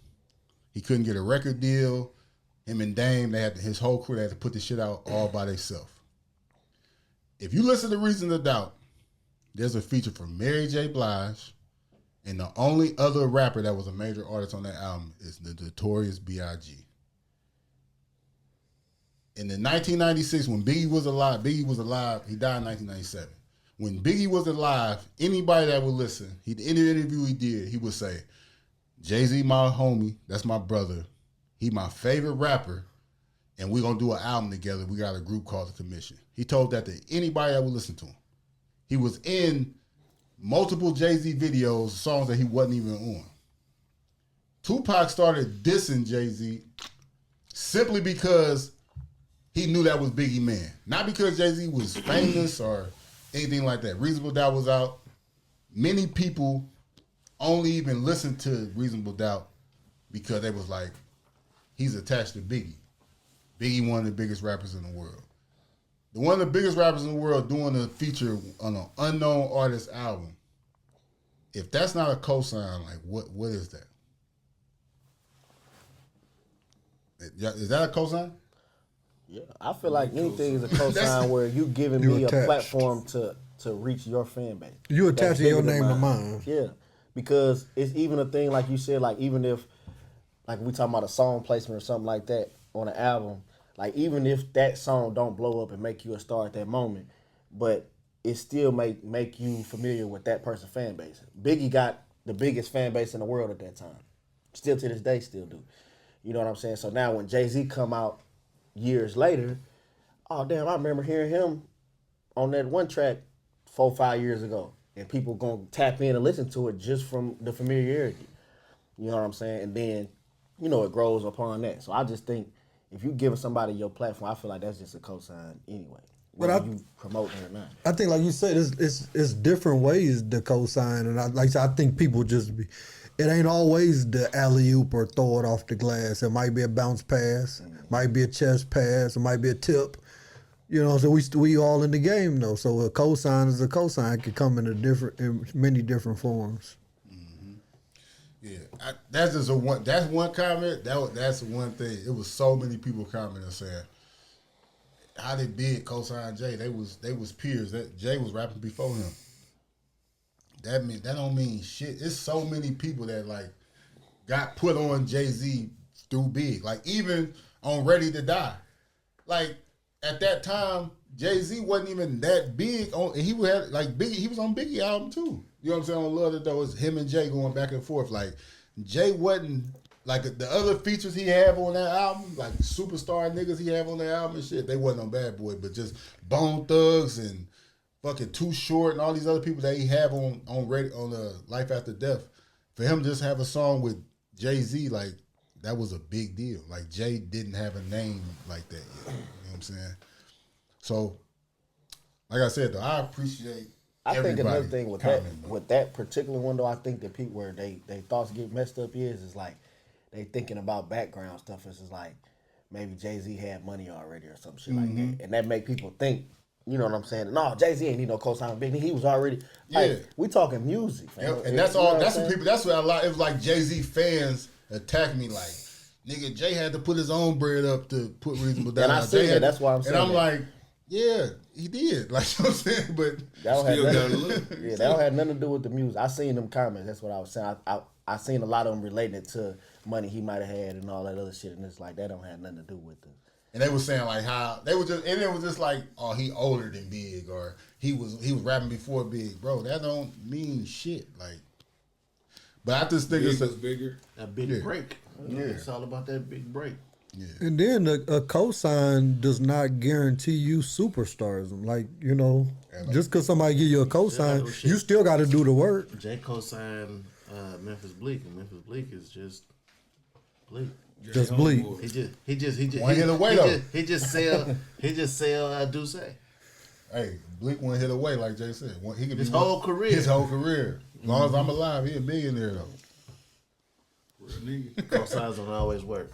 He couldn't get a record deal. Him and Dame, his whole crew, they had to put this shit out all by themselves. If you listen to Reasonable Doubt, there's a feature from Mary J. Blige, and the only other rapper that was a major artist on that album is the Notorious B.I.G. In the 1996, when Biggie was alive, he died in 1997. When Biggie was alive, anybody that would listen, in any interview he did, he would say, Jay-Z my homie, that's my brother. He my favorite rapper, and we're going to do an album together. We got a group called The Commission. He told that to anybody that would listen to him. He was in multiple Jay-Z videos, songs that he wasn't even on. Tupac started dissing Jay-Z simply because he knew that was Biggie Man. Not because Jay-Z was famous or anything like that. Reasonable Doubt was out. Many people only even listened to Reasonable Doubt because they was like, he's attached to Biggie. Biggie, one of the biggest rappers in the world. One of the biggest rappers in the world doing a feature on an unknown artist album. If that's not a cosign, like what is that? Is that a cosign? Yeah, I feel like anything is a cosign where you giving me a platform to reach your fan base. You attaching your name to mine. Yeah, because it's even a thing like you said, like even if, like we talking about a song placement or something like that on an album, like even if that song don't blow up and make you a star at that moment, but it still make you familiar with that person's fan base. Biggie got the biggest fan base in the world at that time. Still to this day, still do. You know what I'm saying? So now when Jay-Z come out years later, oh damn, I remember hearing him on that one track 4 or 5 years ago. And people gonna tap in and listen to it just from the familiarity. You know what I'm saying? And then, you know, it grows upon that. So I just think if you giving somebody your platform, I feel like that's just a cosign anyway. Whether you promoting it or not. I think, like you said, it's different ways to co-sign, and I think people just be. It ain't always the alley-oop or throw it off the glass. It might be a bounce pass, might be a chest pass, it might be a tip, You know, so we all in the game though. So a cosign is a cosign. It can come in many different forms. Yeah, that's just a one. That's one comment. That's one thing. It was so many people commenting saying, "How did Big cosign Jay? They was peers. That Jay was rapping before him. That don't mean shit. It's so many people that like got put on Jay-Z through Big. Like even on Ready to Die. Like at that time, Jay-Z wasn't even that big on. He had like Biggie. He was on Biggie album too. You know what I'm saying? On Love It Though, it's him and Jay going back and forth. Like Jay wasn't like the other features he have on that album, like superstar niggas he have on that album and shit. They wasn't on Bad Boy, but just Bone Thugs and fucking Too Short and all these other people that he have on Life After Death. For him to just have a song with Jay-Z, like that was a big deal. Like Jay didn't have a name like that yet. You know what I'm saying? So, like I said, though, I appreciate. I think another everybody thing with commenting. that particular one though, I think that people where they thoughts get messed up is like they thinking about background stuff. It's just like maybe Jay-Z had money already or some shit like that, and that make people think. You know what I'm saying? No, Jay-Z ain't need no co-sign Big. He was already. Like, we talking music, fam. And that's all. That's what people. That's what a lot. It was like Jay-Z fans attack me like, nigga, Jay had to put his own bread up to put Reasonable Doubt. And I see that. That's why I'm saying. And I'm that. like, yeah, he did. Like you know what I'm saying, but that don't have nothing to do with the music. I seen them comments. That's what I was saying. I seen a lot of them relating it to money he might have had and all that other shit, and it's like that don't have nothing to do with it. And they were saying like how they were just, and it was just like, oh, he older than Big, or he was rapping before Big, bro. That don't mean shit. Like, but I just think Big it's was bigger. That big break. Yeah, it's all about that big break. Yeah. And then a cosign does not guarantee you superstardom. Like, you know, just because somebody give you a cosign, you still got to do the work. J. co-signed Memphis Bleak, and Memphis Bleak is just Bleak. Just bleak. He just One hit away though. He just sell Duce. Hey, Bleak one hit away, like Jay said. He could His be whole career. His whole career. As long as I'm alive, he a millionaire though. Cosigns don't always work.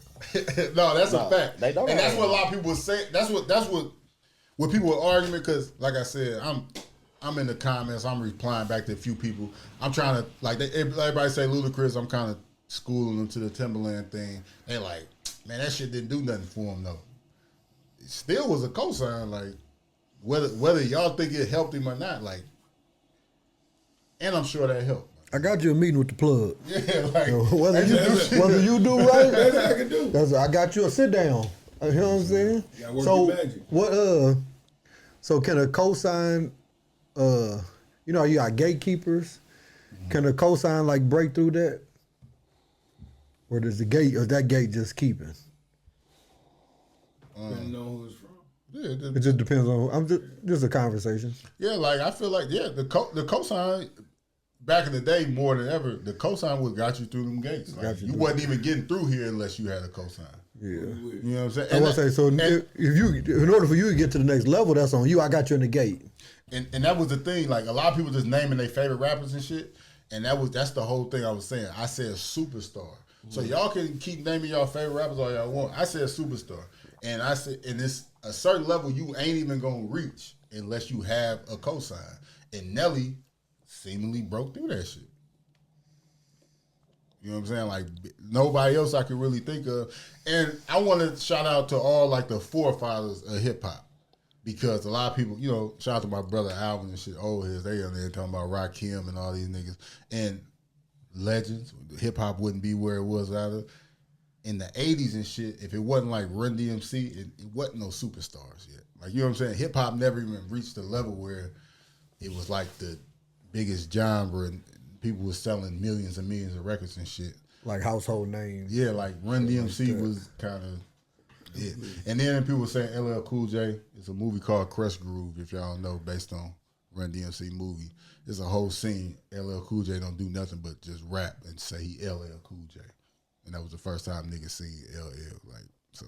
No, that's a fact. They don't. And that's what a lot of people say. That's what people are arguing, because, like I said, I'm in the comments. I'm replying back to a few people. I'm trying to everybody say Ludacris. I'm kind of schooling them to the Timberland thing. They like, man, that shit didn't do nothing for him though. It still was a cosign. Like whether y'all think it helped him or not, like, and I'm sure that helped. I got you a meeting with the plug. Yeah, like Whether you do right, that's what I can do. I got you a sit down. You know what I'm saying? Yeah, work so your magic. what? So can a cosign? You know, you got gatekeepers. Can a cosign like break through that? Or does that gate just keeping? Didn't know who it's from. Yeah, It just depends on. Just a conversation. yeah, like I feel like the cosign back in the day more than ever, the cosign would got you through them gates. Like, you wasn't even getting through here unless you had a cosign. Yeah. You know what I'm saying? I want to say, so in order for you to get to the next level, that's on you. I got you in the gate. And that was the thing. Like a lot of people just naming their favorite rappers and shit. And that's the whole thing I was saying. I said superstar. So y'all can keep naming y'all favorite rappers all y'all want. I said superstar. And I said, and it's a certain level you ain't even gonna reach unless you have a cosign. And Nelly seemingly broke through that shit. You know what I'm saying? Like nobody else I could really think of. And I want to shout out to all like the forefathers of hip hop, because a lot of people, you know, shout out to my brother Alvin and shit, old heads, they on there talking about Rakim and all these niggas and legends. Hip hop wouldn't be where it was either. In the 80s and shit, if it wasn't like Run DMC, it wasn't no superstars yet. Like, you know what I'm saying? Hip hop never even reached the level where it was like the biggest genre and people were selling millions and millions of records and shit. Like household names. Yeah, like Run DMC was kind of it. And then people were saying LL Cool J. It's a movie called Crush Groove, if y'all know, based on Run DMC movie. There's a whole scene, LL Cool J don't do nothing but just rap and say he LL Cool J. And that was the first time niggas seen LL. Like, so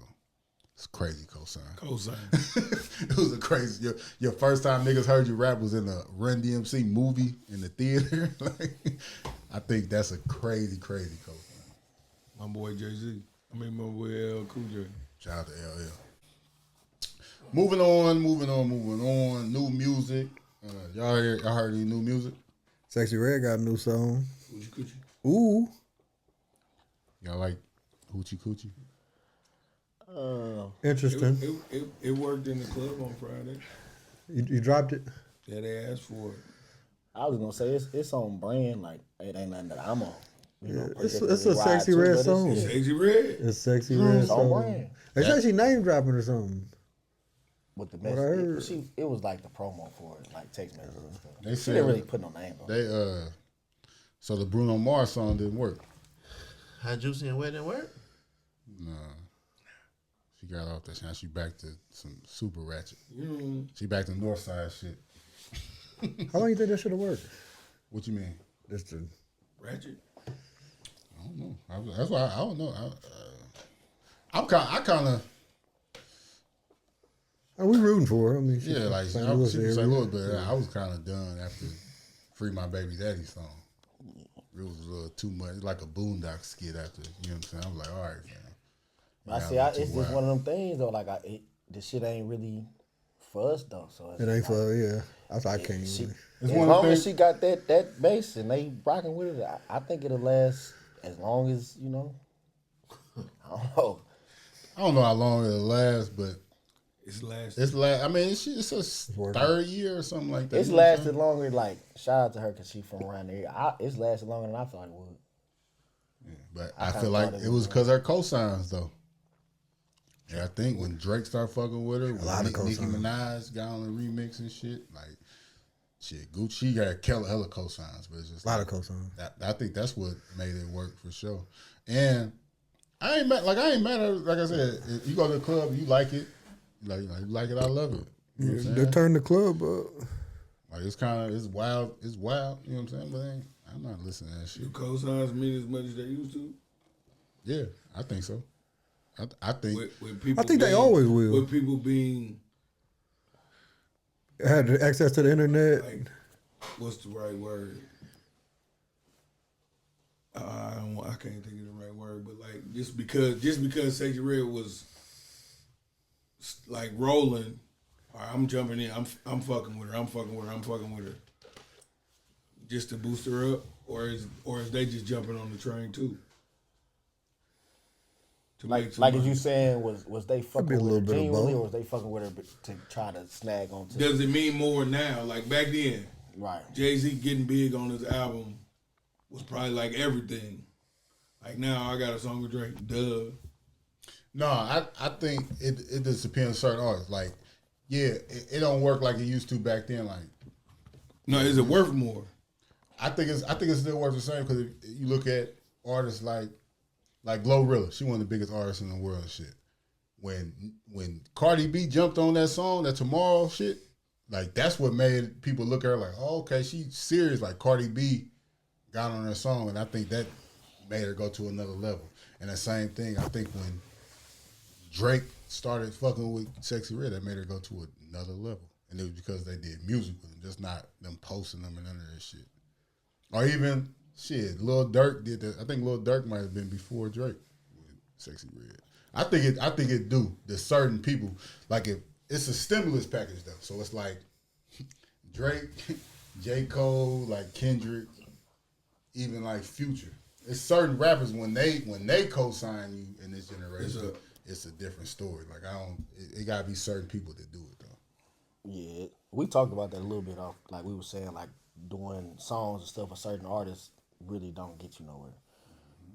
it's crazy cosign. It was a crazy. Your first time niggas heard you rap was in a Run DMC movie in the theater. Like, I think that's a crazy, crazy cosign. My boy Jay-Z. My boy LL Cool J. Shout out to LL. Moving on. New music. Y'all heard any new music? Sexy Red got a new song. Coochie Coochie. Ooh. Y'all like Hoochie Coochie? Interesting. It worked in the club on Friday. You dropped it? Yeah, they asked for it. I was gonna say it's on brand. Like it ain't nothing that I'm on. You know, It's a Sexy Red song. Sexy Red. It's Sexy Red It's on song. brand. They say she name dropping or something. With the What I heard. message, it was like the promo for it, like text messages and stuff. They She said didn't really put no name on it. they so the Bruno Mars song didn't work. How Juicy and Wet didn't work? Nah. She got off that shit. She back to some super ratchet. Mm. She back to Northside shit. How long you think that should have worked? What you mean? Just to, Ratchet. I don't know. That's why I don't know. I kind of we rooting for her. I mean, she yeah, like St. I was Louis St. area. Louis, but I was kind of done after Free My Baby Daddy song. It was a little too much, like a Boondock skit after. You know what I'm saying? I was like, all right, fam. I see. It's just one of them things though. Like this shit ain't really for us though. So It ain't for yeah. I can't. She, Really. as one of long the as things- she got that bass and they rocking with it, I think it'll last as long as you know. I don't know. I don't know how long it'll last, but It's last. I mean, it's a working. third year or something like that. It's you know what I'm lasted longer. Like shout out to her because she from around there. It's lasted longer than I thought it would. saying? But I I kinda feel like thought it it was was because her cosigns though. Yeah, I think when Drake started fucking with her, when lot of Nicki cosigns. Minaj got on the remix and shit, like shit, Gucci got hella cosigns, but it's just A lot like, of cosigns. I think that's what made it work for sure. And I ain't mad. Like I said, if you go to the club, you like it. You like it. I love it. You know what I'm They saying? turned the club up. Like it's wild. It's wild. You know what I'm saying? But I'm not listening to that Do shit. cosigns mean as much as they used to? Yeah, I think so. I think With people I think they always will. With people being Had access to the internet. like, what's the right word? I can't think of the right word, but like just because Sexy Red was like rolling, all right, I'm jumping in. I'm fucking with her. I'm fucking with her. Just to boost her up, or is they just jumping on the train too? To make Like some as money? you saying, was they be a fucking with little her bit of genuinely, both. or was they fucking with her to try to snag onto? Does it mean more now? Like back then, Right. Jay-Z getting big on his album was probably like everything. Like now, I got a song with Drake, duh. no. I think it just depends on certain artists. Like, yeah, it don't work like it used to back then. Like, No, is it worth more? I think it still works the same because you look at artists like Glorilla. She one of the biggest artists in the world and shit. When Cardi B jumped on that song, that Tomorrow shit, like that's what made people look at her like, oh, okay, she's serious. Like Cardi B got on her song, and I think that made her go to another level. And the same thing, I think when Drake started fucking with Sexy Red, that made her go to another level. And it was because they did music with them, just not them posting them and none of that shit. Or even shit, Lil Durk did that. I think Lil Durk might have been before Drake with Sexy Red. I think it do. There's certain people, like if it's a stimulus package though. So it's like Drake, J. Cole, like Kendrick, even like Future. It's certain rappers when they co-sign you in this generation, it's a different story. Like it gotta be certain people that do it though. Yeah, we talked about that a little bit off. Like we were saying, like doing songs and stuff for certain artists really don't get you nowhere.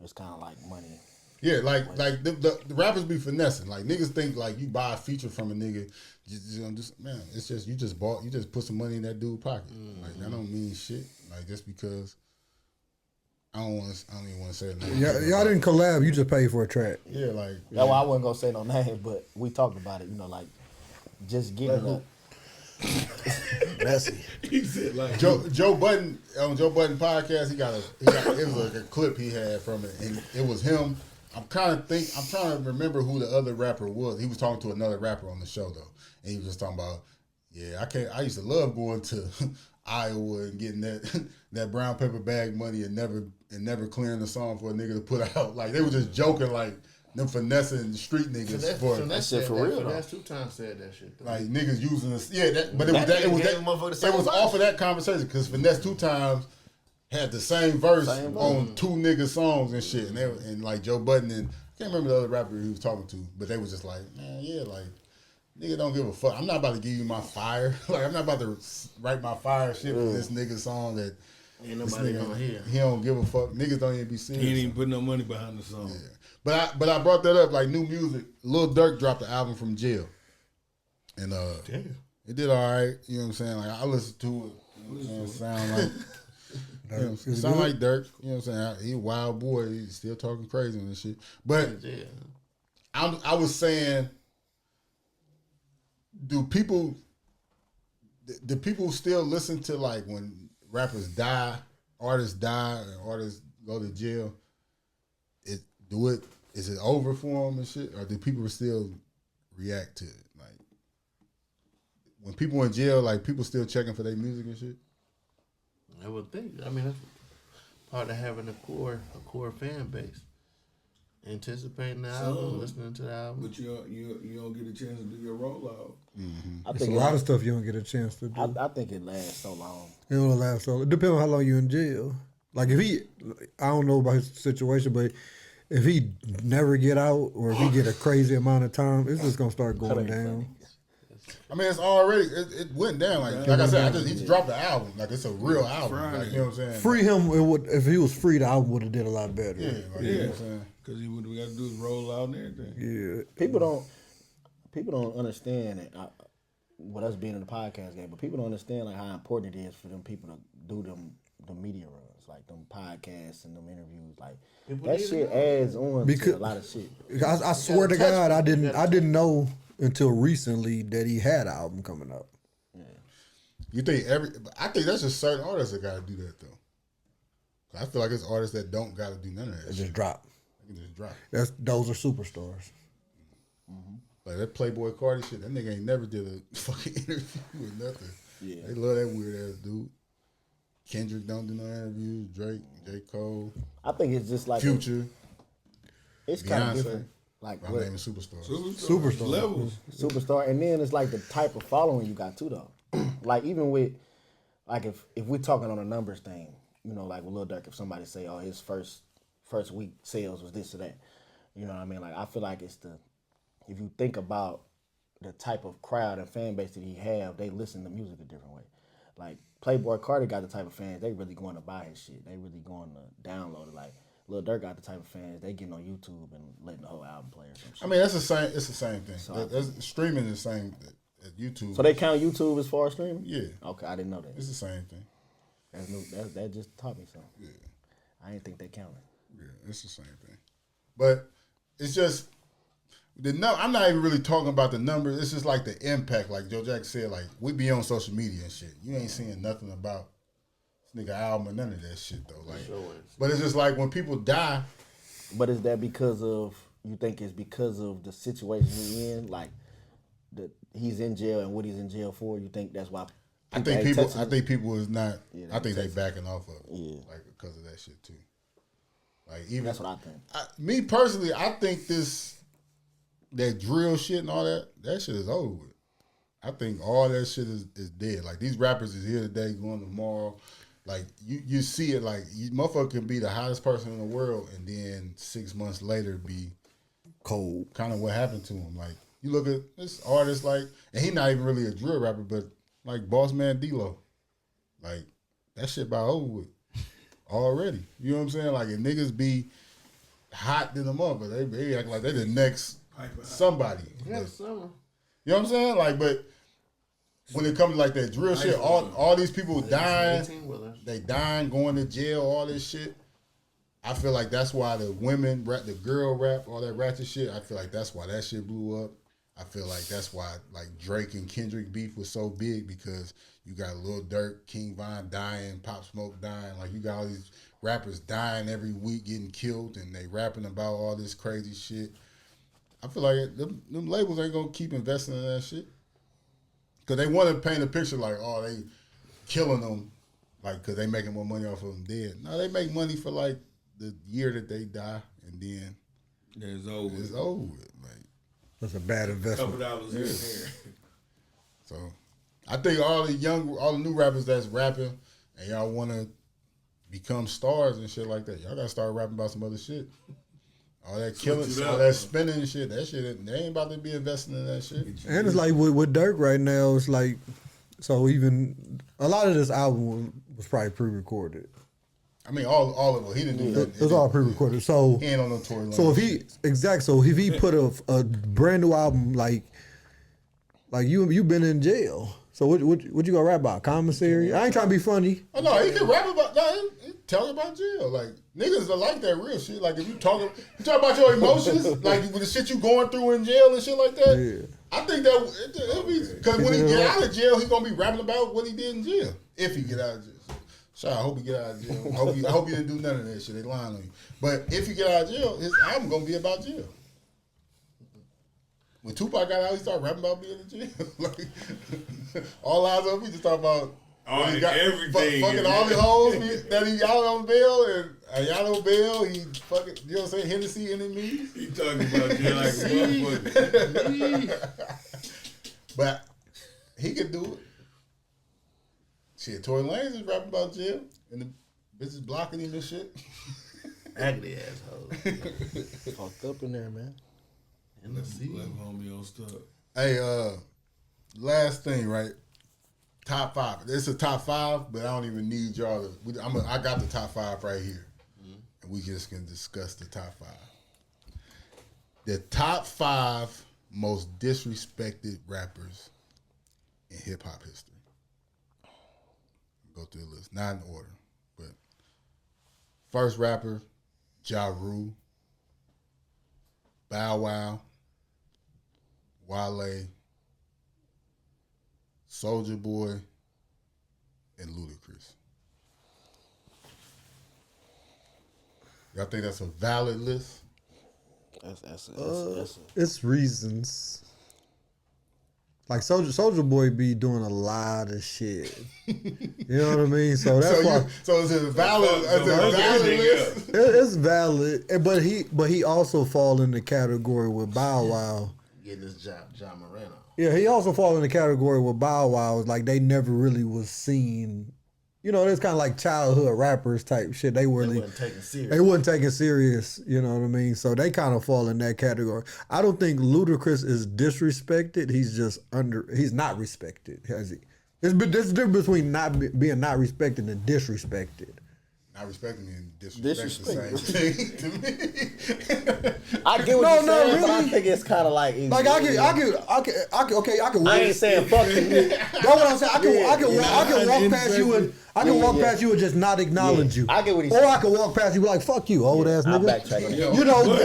It's kind of like money. Yeah, like the rappers be finessing. Like niggas think like you buy a feature from a nigga, just man, it's just you just put some money in that dude's pocket. Like that don't mean shit. Like just because I don't even want to say it. Y'all didn't collab. You just paid for a track. Yeah, like That's why I wasn't gonna say no names, but we talked about it. You know, like just getting up. Messy. He said like Joe Budden on Joe Budden podcast. It was like a clip he had from it, and it was him. I'm trying to remember who the other rapper was. He was talking to another rapper on the show though, and he was just talking about, yeah, I used to love going to Iowa and getting that brown paper bag money and never clearing the song for a nigga to put out. Like they were just joking, like them finessing street niggas for Finesse shit said for that. real, though. Finesse 2 times said that shit. Though. like niggas using us. Yeah, but it was That that. It nigga was gave that. a motherfucker the It same was verse. off of that conversation because finesse 2 times had the same verse Same verse. on 2 niggas songs and shit, and like Joe Budden and I can't remember the other rapper he was talking to, but they was just like, man, yeah, like. Nigga don't give a fuck. I'm not about to give you my fire. Like I'm not about to write my fire shit for this nigga song that Ain't this nobody nigga, gonna hear. he don't give a fuck. Niggas don't even be He serious. ain't even put no money behind the song. Yeah. But I brought that up like new music. Lil Durk dropped the album from jail, and Damn. it did all right. You know what I'm saying? Like I listened to it. You know what I'm saying? It sound like it sound like Durk. You know what I'm saying? He a wild boy. He's still talking crazy and shit. But Yeah. I was saying. Do people still listen to like when rappers die, artists die, and artists go to jail? Is it over for them and shit, or do people still react to it? Like when people in jail, like people still checking for their music and shit. I would think. I mean, that's part of having a core fan base. Anticipating the album, listening to the album. But you don't get a chance to do your rollout. I It's a think lot of stuff you don't get a chance to do. I think it lasts so long. It don't last so. It depends on how long you in jail. Like if I don't know about his situation, but if he never get out or if he get a crazy amount of time, it's just gonna start going down. I mean, it's already it went down. Like I said, he just dropped the album. Like it's a real album. Like, you know what I'm saying? Free him. It would if he was free, the album would have did a lot better. Yeah, like, you know what I'm saying? Because what we got to do is roll out and everything. Yeah. People don't understand it. With us being in the podcast game, but people don't understand like how important it is for them people to do the media runs, like them podcasts and them interviews. Like that shit adds on to a lot of shit. I swear to God, I didn't know until recently that he had an album coming up. You think I think that's just certain artists that gotta do that though. I feel like it's artists that don't gotta do none of that. It shit. just dropped. They can just drop. Those are superstars. Like that Playboy Cardi shit, that nigga ain't never did a fucking interview with nothing. Yeah. They love that weird ass dude. Kendrick don't do no interviews. Drake, J. Cole, I think it's just like Future, it's kind of Beyonce. different. Like My what, name is Superstar. Superstar. Levels. superstar, and then it's like the type of following you got too though. Like even with like if we're talking on a numbers thing, you know, like with Lil Durk, if somebody say, oh, his first week sales was this or that, you know what I mean? Like I feel like it's if you think about the type of crowd and fan base that he have, they listen to music a different way. Like Playboy Cardi got the type of fans they really going to buy his shit. They really going to download it. Like Lil Durk got the type of fans they getting on YouTube and letting the whole album play or some shit. I mean, that's the same. It's the same thing. Streaming is the same as YouTube. So they count YouTube as far as streaming? Yeah, Okay, I didn't know that. it's the same thing. That's new. That just taught me something. Yeah. I didn't think they counted. Yeah, it's the same thing. But it's just I'm not even really talking about the numbers. It's just like the impact. Like Joe Jack said, like we be on social media and shit. You ain't seeing nothing about this nigga album or none of that shit though. Like, but it's just like when people die. But is that because of you think it's because of the situation he's in, like he's in jail and what he's in jail for? You think that's why? I think people is not. Yeah, I think they backing off of it, Yeah. like because of that shit too. Like even That's what I think. Me personally, I think that drill shit and all that shit is over with. I think all that shit is dead. Like these rappers is here today, going tomorrow. Like you see it, like motherfucker can be the hottest person in the world and then 6 months later be Cold. kind of what happened to him. Like you look at this artist, like, and he not even really a drill rapper, but like Boss Man D-Lo, like that shit about over with already. You know what I'm saying? Like if niggas be hot than the motherfucker, they act like they the next somebody. Yeah, But, summer. you know what I'm saying? Like, but when it comes to like that drill shit, all these people dying, 18-wheelers. they dying, going to jail, all this shit. I feel like that's why the women rap, the girl rap, all that ratchet shit. I feel like that's why that shit blew up. I feel like that's why like Drake and Kendrick beef was so big because you got Lil Durk, King Von dying, Pop Smoke dying. Like you got all these rappers dying every week, getting killed, and they rapping about all this crazy shit. I feel like them labels ain't gonna keep investing in that shit because they want to paint a picture like, oh, they killing them, like because they making more money off of them dead. No, they make money for like the year that they die, and then Yeah, it's over. It's over with. Like, That's a bad investment. Couple dollars here and there. so I think all the new rappers that's rapping and y'all want to become stars and shit like that, y'all gotta start rapping about some other shit. All that killing, all that spinning and shit, that shit, they ain't about to be investing in that shit. And it's like with Dirk right now, it's like, so even a lot of this album was probably pre-recorded. I mean, all of it. He didn't do that. It was all pre-recorded. So he ain't on no tour. So if he put a brand new album like you been in jail. So what you gonna rap about? Commissary? I ain't trying to be funny. Oh no, he can rap about he tell about jail. Like niggas are like that real shit. Like if you talk about your emotions, like with the shit you going through in jail and shit like that. Yeah. I think that it'll be because when he get out of jail, he gonna be rapping about what he did in jail. If he get out of jail. So I hope he get out of jail. I hope he didn't do none of that shit. They lying on you. But if he get out of jail, his album gonna be about jail. When Tupac got out, he started rapping about being in jail. Like all eyes on me, just talking about everything. Fucking all the hoes that he out on bail and y'all on bail. He fucking, you know what I'm saying? Hennessy enemies. He talking about jail like a motherfucker. But he could do it. Shit, Tory Lanez is rapping about jail and the bitches blocking him and shit. Agony assholes. Fucked up in there, man. In the city. Left homie on stuff. Hey, last thing, right? Top 5. It's a top 5, but I don't even need y'all to. I got the top 5 right here, and we just can discuss the top 5. The top 5 most disrespected rappers in hip hop history. Go through the list, not in order, but first rapper, Ja Rule, Bow Wow, Wale, Soulja Boy, and Ludacris. Y'all think that's a valid list? It's reasons. Like Soulja Boy be doing a lot of shit. You know what I mean? So that's why. So is it valid? Is it a valid list? It's valid, but he also fall in the category with Bow Wow. Getting this Ja Morant on. Yeah, he also fall in the category with Bow Wow. Like they never really was seen. You know, it's kind of like childhood rappers type shit. They wasn't taking serious. They wasn't taking serious. You know what I mean? So they kind of fall in that category. I don't think Ludacris is disrespected. He's just he's not respected. Has he? There's a difference between being not respected and disrespected. Not respecting me and disrespect the same thing to me. I get what you're saying, really? But I think it's kind of like I can. I ain't saying fuck you. That's what I'm saying. I can walk past you and walk past you and just not acknowledge you. I get what he's saying. Or I can walk past you like fuck you, old ass nigga. You know,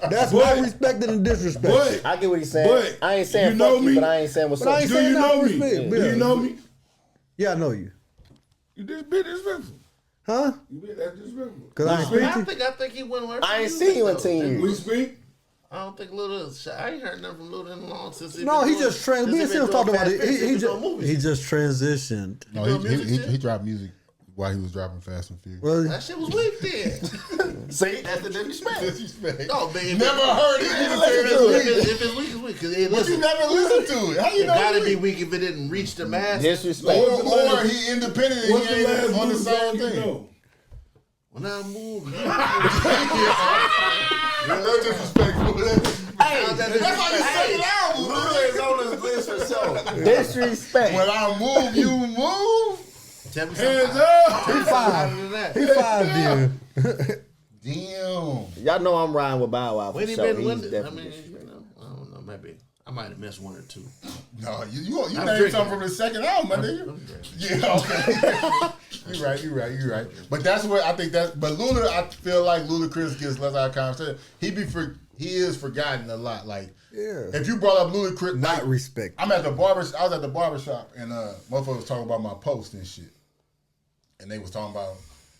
that's not respected and disrespected. I get what he's saying. I ain't saying fuck you, but I ain't saying what's up. Do you know me? Do you know me? Yeah, I know you. You just been disrespectful. Huh? You been that disrespectful. Cause I think he went away. I ain't seen you in 10 years. We speak. I don't think Luda. I ain't heard nothing from Luda in a long since. No, he just transitioned. Me and Sim talked about it. He just transitioned. No, he dropped music while he was dropping Fast and Furious. Well, that shit was weak then. See, that's the disrespect. No, but never heard it. If it's weak, it's weak. But you never listened to it. How you know? It gotta be weak if it didn't reach the mass. Disrespect. Or he independent and he ain't on the same thing. When I move, that's disrespectful. Hey, that's how you say it out. Luda is on his list for sure. Disrespect. When I move, you move. Hands up. He 5 then. Damn. Y'all know I'm riding with Bow Wow. When he sure. been He's with definitely I don't know. Maybe I might have missed one or two. No, you named something from the second album, my nigga. Yeah, okay. You're right. But that's what I think but Luda, I feel like Ludacris gets less out of conversation. He is forgotten a lot. Like, if you brought up Ludacris, not respect. I was at the barbershop and motherfucker was talking about my post and shit. And they was talking about,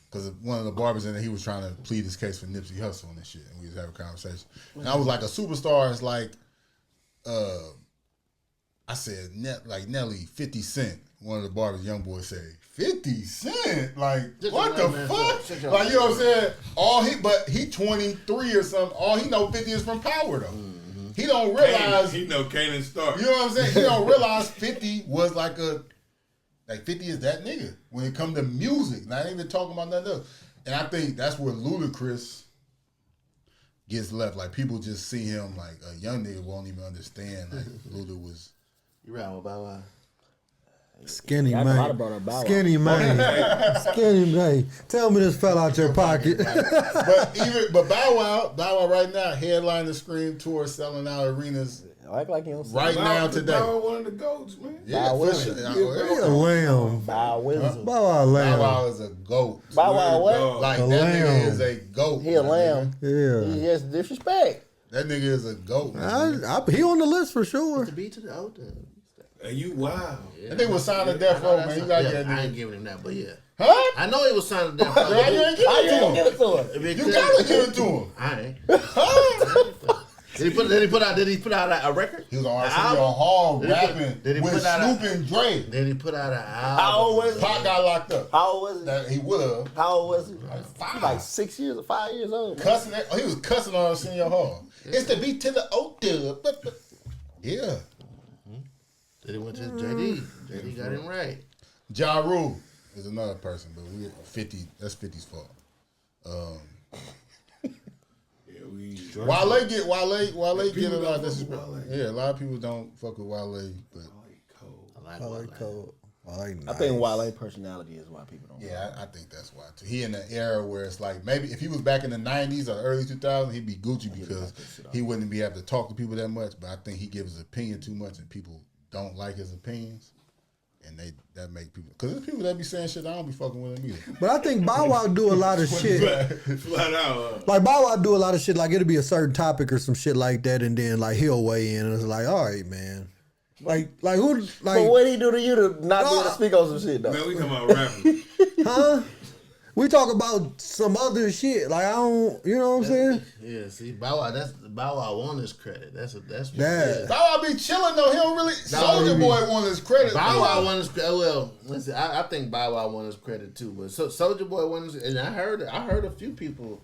because one of the barbers in there, he was trying to plead his case for Nipsey Hussle and shit. And we was having a conversation. And I was like, a superstar is like, I said, like Nelly, 50 Cent. One of the barbers, young boys say, 50 Cent? Like, Just what the fuck? Like, you know what I'm saying? But he 23 or something. All he know 50 is from Power, though. Mm-hmm. He don't realize. He know Kanan Stark. You know what I'm saying? He don't realize 50 was like 50 is that nigga when it come to music. Not even talking about nothing else. And I think that's where Ludacris gets left. Like, people just see him like a young nigga won't even understand. Like, Luda was. You right with Bow Wow. Skinny I man. brought up Bow Wow. Skinny man. Skinny man. Tell me this fell out your pocket. but Bow Wow right now headlining the Scream tour, selling out arenas I act like you don't right now today. Bow Wow one of the goats, man. Yeah, for sure. He a lamb. Bow Wow. Bow Wow lamb. Bow Wow is a goat. Bow Wow what? Like A that lamb. nigga is a goat. He a lamb. Yeah. He has disrespect. That nigga is a goat. Man. He on the list for sure. The B to the O. And you wow. Yeah. That nigga was signed to Death Row, man. You gotta get that I ain't nigga. giving him that, but yeah. Huh? I know he was signed to Death Row. Girl, you ain't giving How you it gonna to give him. it to him? You gotta give it to him. I ain't. Did he put out a record? He was on An RCA album? Hall Did he put- rapping did he with put out Snoop and Dre. Then he put out an album. How old was he? Pac got locked up. How old was he? That he would have. How old was he? Five. He like 6 years or 5 years old. Man. Cussing. He was cussing on Arsenio Hall. It's the beat to the O-Dub. Yeah. Then he went to JD. JD got him right. Ja Rule is another person, but we 50. That's 50's fault. Yeah, we. Wale get a lot of disrespect. Yeah, a lot of people don't fuck with Wale, but I I like Cole. I like I think Wale's personality is why people don't. yeah, I think that's why too. He in the era where it's like maybe if he was back in the 90s or early 2000s, he'd be Gucci because he wouldn't be able to talk to people that much. But I think he gives his opinion too much, and people don't like his opinions, and that make people because there's people that be saying shit I don't be fucking with him either. But I think Bow Wow do a lot of shit. Flat out. Like Bow Wow do a lot of shit. Like it'll be a certain topic or some shit like that, and then like he'll weigh in, and it's like, all right, man. Like who? Like But what he do to you to not be able to speak on some shit though? Man, we talking about rapping. huh? We talk about some other shit. Like I don't, you know what I'm saying? Yeah, see, Bow Wow won his credit. That's what Yeah. Bow Wow be chilling though. He don't really. Soulja Boy won his credit. Bow Wow won his credit. Well, listen, I think Bow Wow won his credit too. But Soulja Boy won his, and I heard a few people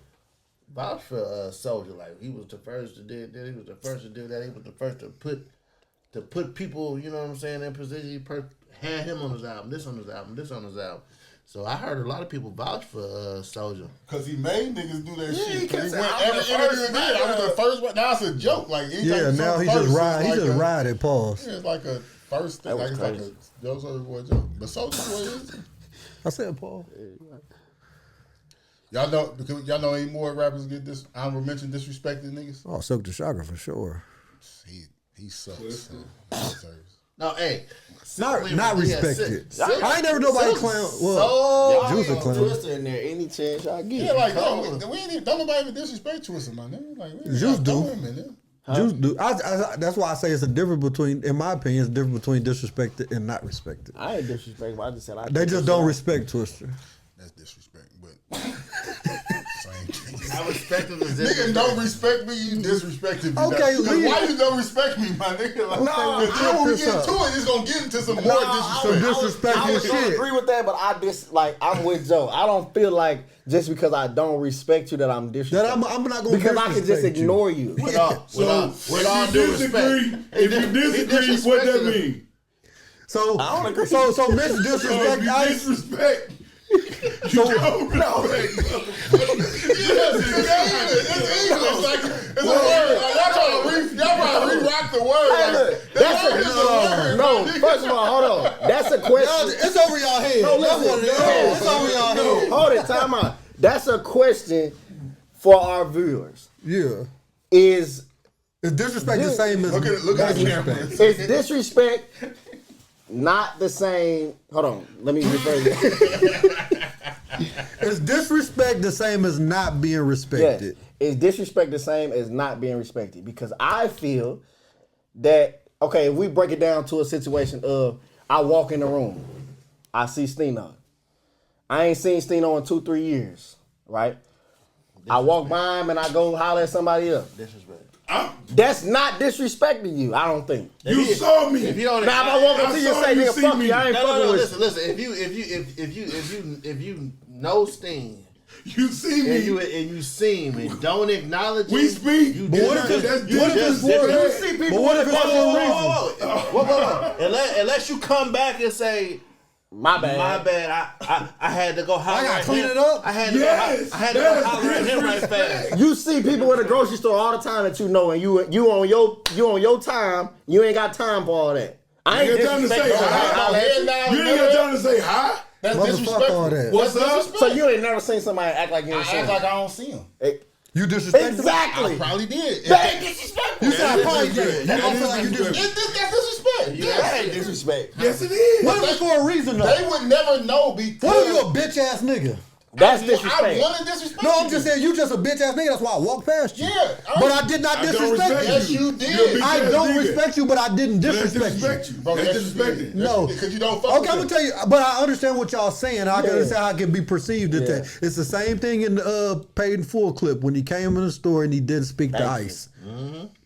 vouch for Soulja. Like he was the first to do that. He was the first to do that. He was the first to put people, you know what I'm saying, in position. He had him on his album, this on his album, this on his album. So I heard a lot of people vouch for Soulja. Cause he made niggas do that shit. he kept He saying, went "I'm every the interview first he did. I was the first one. Now it's a joke. Like Yeah. Now he just ride. He just ride it. Pause. Yeah, it's like a first thing. Like it's like a Soulja Boy joke. But Soulja Boy is. I said Paul. Y'all know any more rappers get this honorable mention disrespected niggas? Oh, Silk the Shocker for sure. He sucks. So he deserves. No, hey. Not respected. Silk- I ain't never nobody Silk- clown. So, Well, Juice a Y'all clown. Twister in there any chance y'all get. Yeah, like yo, we ain't even, don't nobody even disrespect Twister, my nigga. Like we Juice gotta do. throw him in there. Juice do. That's why I say it's a difference between, in my opinion, it's a difference between disrespected and not respected. I ain't disrespectful. I just said They just don't respect Twister. That's disrespect, but same thing. I respect him as Nigga, don't respect me, you disrespected me. Okay, Cause leave. why you don't respect me, my nigga? Like, No, cause then when we check get this into out. it, it's gonna get into some more Some disrespect. I was disrespectful gonna shit. agree with that, but I'm with Joe. I don't feel like just because I don't respect you that I'm disrespectful. That I'm not gonna because I can just disrespect you. ignore you. With all due respect. If you disagree, what that mean? So I don't agree. So Miss So if Disrespect, you disrespect, you don't respect. It's English. Like, it's a word. Like, y'all trying to re-rock the word. Hey, look, Like, that's that word is a word. No, first of all, hold on. That's a question. it's over y'all head. No, That's what it is. It's over y'all head. Hold it, time out. That's a question for our viewers. Yeah. Is Disrespect the same as Look at the camera. Is disrespect not the same? Hold on, let me rephrase it. Is disrespect the same as not being Yes. respected? Is disrespect the same as not being respected? Because I feel that, okay, if we break it down to a situation of I walk in the room, I see Steno. I ain't seen Steno in 2-3 years, right? I walk by him and I go holler at somebody else. Disrespect. That's not disrespecting you. I don't think. You saw me. If you don't, Now if I walk up to you and say, "Nigga, fuck you," I ain't fucking with you. Listen. If you know Steen. You see me. And you see him and don't acknowledge we him. speak. You But what if it's for a you see people what if it's for a reason? Whoa. Unless you come back and say, My bad. I had to go holler. I gotta at clean him. it up? I had to go holler at him right fast. You see people in the grocery store all the time that you know, and you on your time. You ain't got time for all that. I ain't got time to say hi. You ain't got time to say hi. That's Motherfuck disrespectful. all that. What's up? So you ain't never seen somebody act like you ain't seen I act him. like I don't see him. You disrespect Exactly. I probably did. That ain't disrespectful. You said I probably disrespect. did. That don't feel like you disrespect. That's disrespect. That ain't disrespect. Yes, it is. What if it's for a reason though? They would never know because. What if you a bitch ass nigga? That's I disrespect. want to disrespect No, I'm you. just saying you just a bitch ass nigga. That's why I walked past you. Yeah. But I did not I don't disrespect respect you. Yes, you did. You're a bitch I ass don't nigga. respect you, but I didn't That's disrespect disrespect you. you. Bro, That's yes, you disrespecting. did. No. Because you don't fuck Okay, with I'm gonna tell you, but I understand what y'all saying. I can Yeah. understand how it can be perceived. That Yeah. it's the same thing in the paid in full clip when he came in the store and he didn't speak to Thank you. Ice.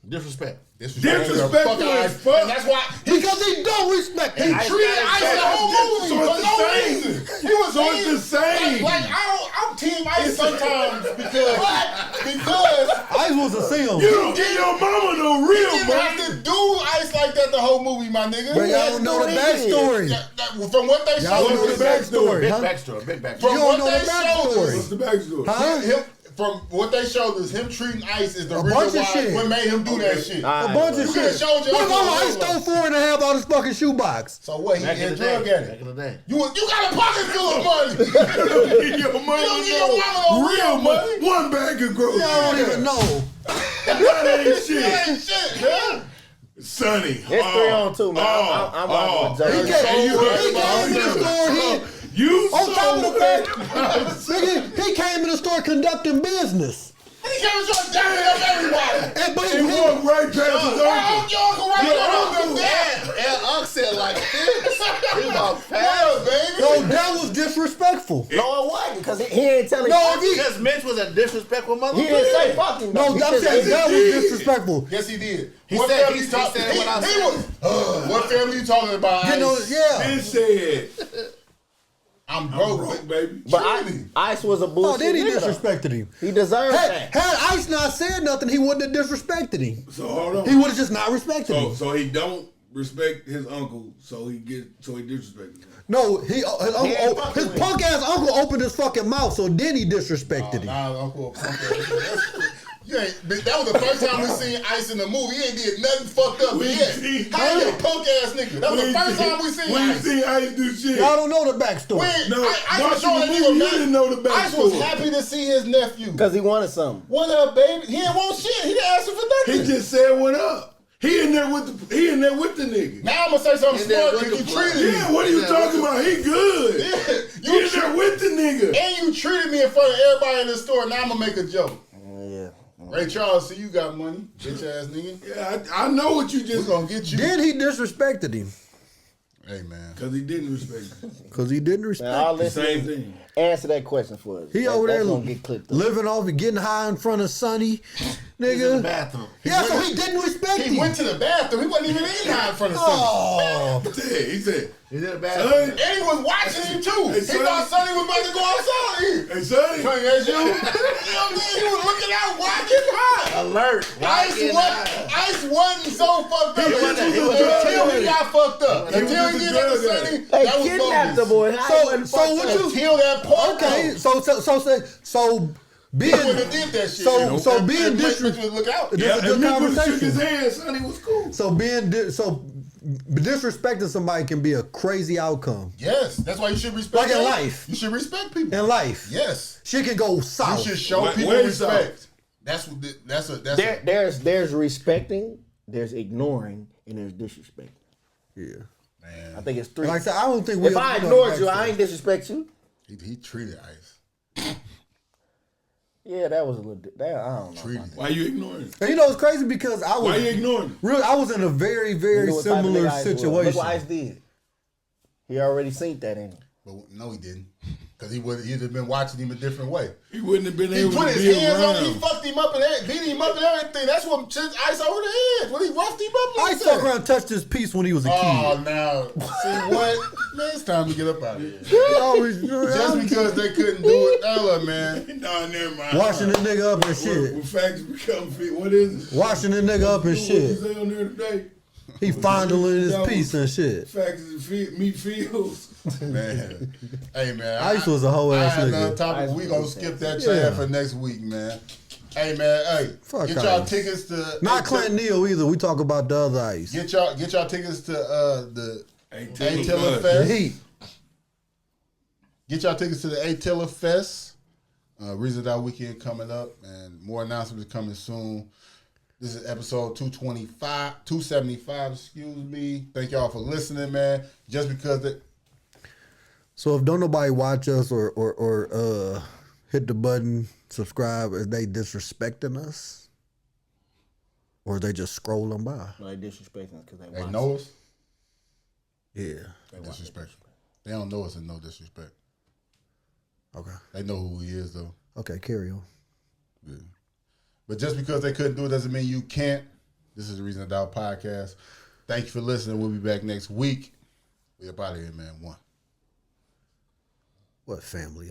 Disrespect. Disrespectful as fuck. And that's why Because he don't respect he you. treated Ice the whole movie So for it's no the same. reason. He was So it's the same. Like I'm Team Ice sometimes because Ice was a sim. You don't get your mama no he real didn't have money. to do Ice like that the whole movie, my nigga. But y'all don't know the backstory. From what they Y'all showed don't know us, the backstory, Big huh? backstory, big backstory. You From don't what know they the showed backstory. What's us, the backstory? Huh? from what they showed us, him treating Ice is the A reason bunch of why shit. what made him do that shit. A bunch of You could've shit. showed your What if uncle Ice stole 4.5 out of his fucking shoebox? So what? He Back in had the drug day. addict. Back in the day. You got a pocket full of money. Your mama don't get your mama no real money. One bag of groceries. Y'all don't even know. That ain't shit. That ain't shit, man. Sonny. It's 3-on-2, man. I'm rocking with He Jerry. came in the store. You On top of the fact, so nigga, he came in the store conducting business. And he came and started damming up everybody. And but he walked right past his uncle. Your uncle right Your there on uncle. the dad. And Unc said like this. He walked Yeah, past. baby. no, that was disrespectful. No, it wasn't, because he ain't telling No, you. Because Mitch was a disrespectful motherfucker. He didn't say fuck him. No, He I'm said- saying that was disrespectful. Yes, he did. He What said- family he you talking? said what I He said. was. What family you talking about? You know, Ice? yeah. Then said, I'm I'm broke. broke, baby. But Truly. Ice was a Oh, bullshit. then he nigga, though. disrespected him. He deserved Had that. Ice not said nothing, he wouldn't have disrespected him. So hold on. He would have just not respected him. So he don't respect his uncle, so he disrespected him. No, his punk ass uncle opened his fucking mouth, so then he disrespected him. Nah, Uncle. You ain't, that was the first time we seen Ice in the movie. He ain't did nothing fucked up yet. How you a punk ass nigga? That was the first time we seen When you Ice. see Ice do shit. Y'all don't know the backstory. When No, Ice was watching showing the that movie, nigga you back. didn't know the Ice was backstory. happy to see his nephew. Because he wanted something. What up, baby? He didn't want shit. He didn't ask him for He nothing. just said what up. He in there with the nigga. Now I'm gonna say something He there smart with because you the treated me. Yeah, what are you talking about? He good. Yeah, He in there with the nigga. and you treated me in front of everybody in the store. Now I'm gonna make a joke. Yeah. Ray Charles, see you got money, bitch ass nigga. Yeah, I know what you We just gonna get you. Then he disrespected him. Hey man, because he didn't respect you. Because he didn't Man, respect all him. this Same thing. answer that question for us. He over there That's gonna get clipped up. living off and getting high in front of Sonny. He's in the Nigga. bathroom. Yeah, so he didn't respect He him. went to the bathroom. He wasn't even in there in front of Sonny. Oh. He said, He's in the son, bathroom. And he was watching him too. Hey, He Sonny. thought Sonny was about to go outside. hey, Sonny. Sonny, that's you. You know what I mean? He was looking out, why getting high. Alert. Ice wasn't so fucked up He wasn't- he was until he drug got fucked up. He was Until just he a did that to drug Sonny, addict. They that was kidnapped the bogus. boy. So what you? Until that point, Okay, so being he wouldn't have did that shit. so being And Mitch disrespectful. would look out. This Yeah, is a good and Nick shook his conversation. hand, Sonny was cool. So disrespecting somebody can be a crazy outcome Yes, that's why you should respect. Like in them. life. You should respect people. in life. Yes, Shit can go you south. should show Wait, people wait, respect. That's There's respecting, there's ignoring, and there's disrespect. Yeah. man. I think it's three. Like I said, I don't think we. If I we know ignored the you, backstory. I ain't disrespect you. he treated Ice. Yeah, that was a little. That I don't know. Treated him. Why you ignoring him? And you know it's crazy because I Why was you ignoring him? I was in a very You very knew what type of similar nigga Ice was. Look situation. what Ice did. He already seen that in him. But no, he didn't. Because he'd have been watching him a different way. He wouldn't have been He able put to his be hands around. on him, he fucked him up and beat him up and everything. That's what sent ice over the head. When he roughed him up like Ice that. fuck around touched his piece when he was a kid. Oh, now. See what? Man, it's time to get up out of here. Just Just because they couldn't do it. Ella, man. No, never mind. washing the nigga up and shit. When facts become fit, what is it? Washing the nigga up and What shit. you say on there today? He fondling his piece and shit. Facts is meat fields. Man. Hey, man. Ice was a hoe ass I had another nigga. topic. We going to skip that chat for next week, man. Hey, man. Hey. Fuck get y'all Ice. tickets to. Not Clint Neal either. We talk about the other Ice. Get y'all tickets to the Atilla Atilla Fest. Fest. Heat. Get y'all tickets to the Atilla Fest. Reason That Weekend coming up, and more announcements coming soon. This is episode 275, excuse me. Thank y'all for listening, man. Just because So if don't nobody watch us or hit the button, subscribe, is they disrespecting us? Or is they just scrolling by? No, they disrespecting us because they they watch. know us, Yeah. they disrespectful. They don't know us and no disrespect. Okay. They know who he is, though. Okay, carry on. Yeah. But just because they couldn't do it doesn't mean you can't. This is the Reason to Doubt podcast. Thank you for listening. We'll be back next week. We up out of here, man. One. What family?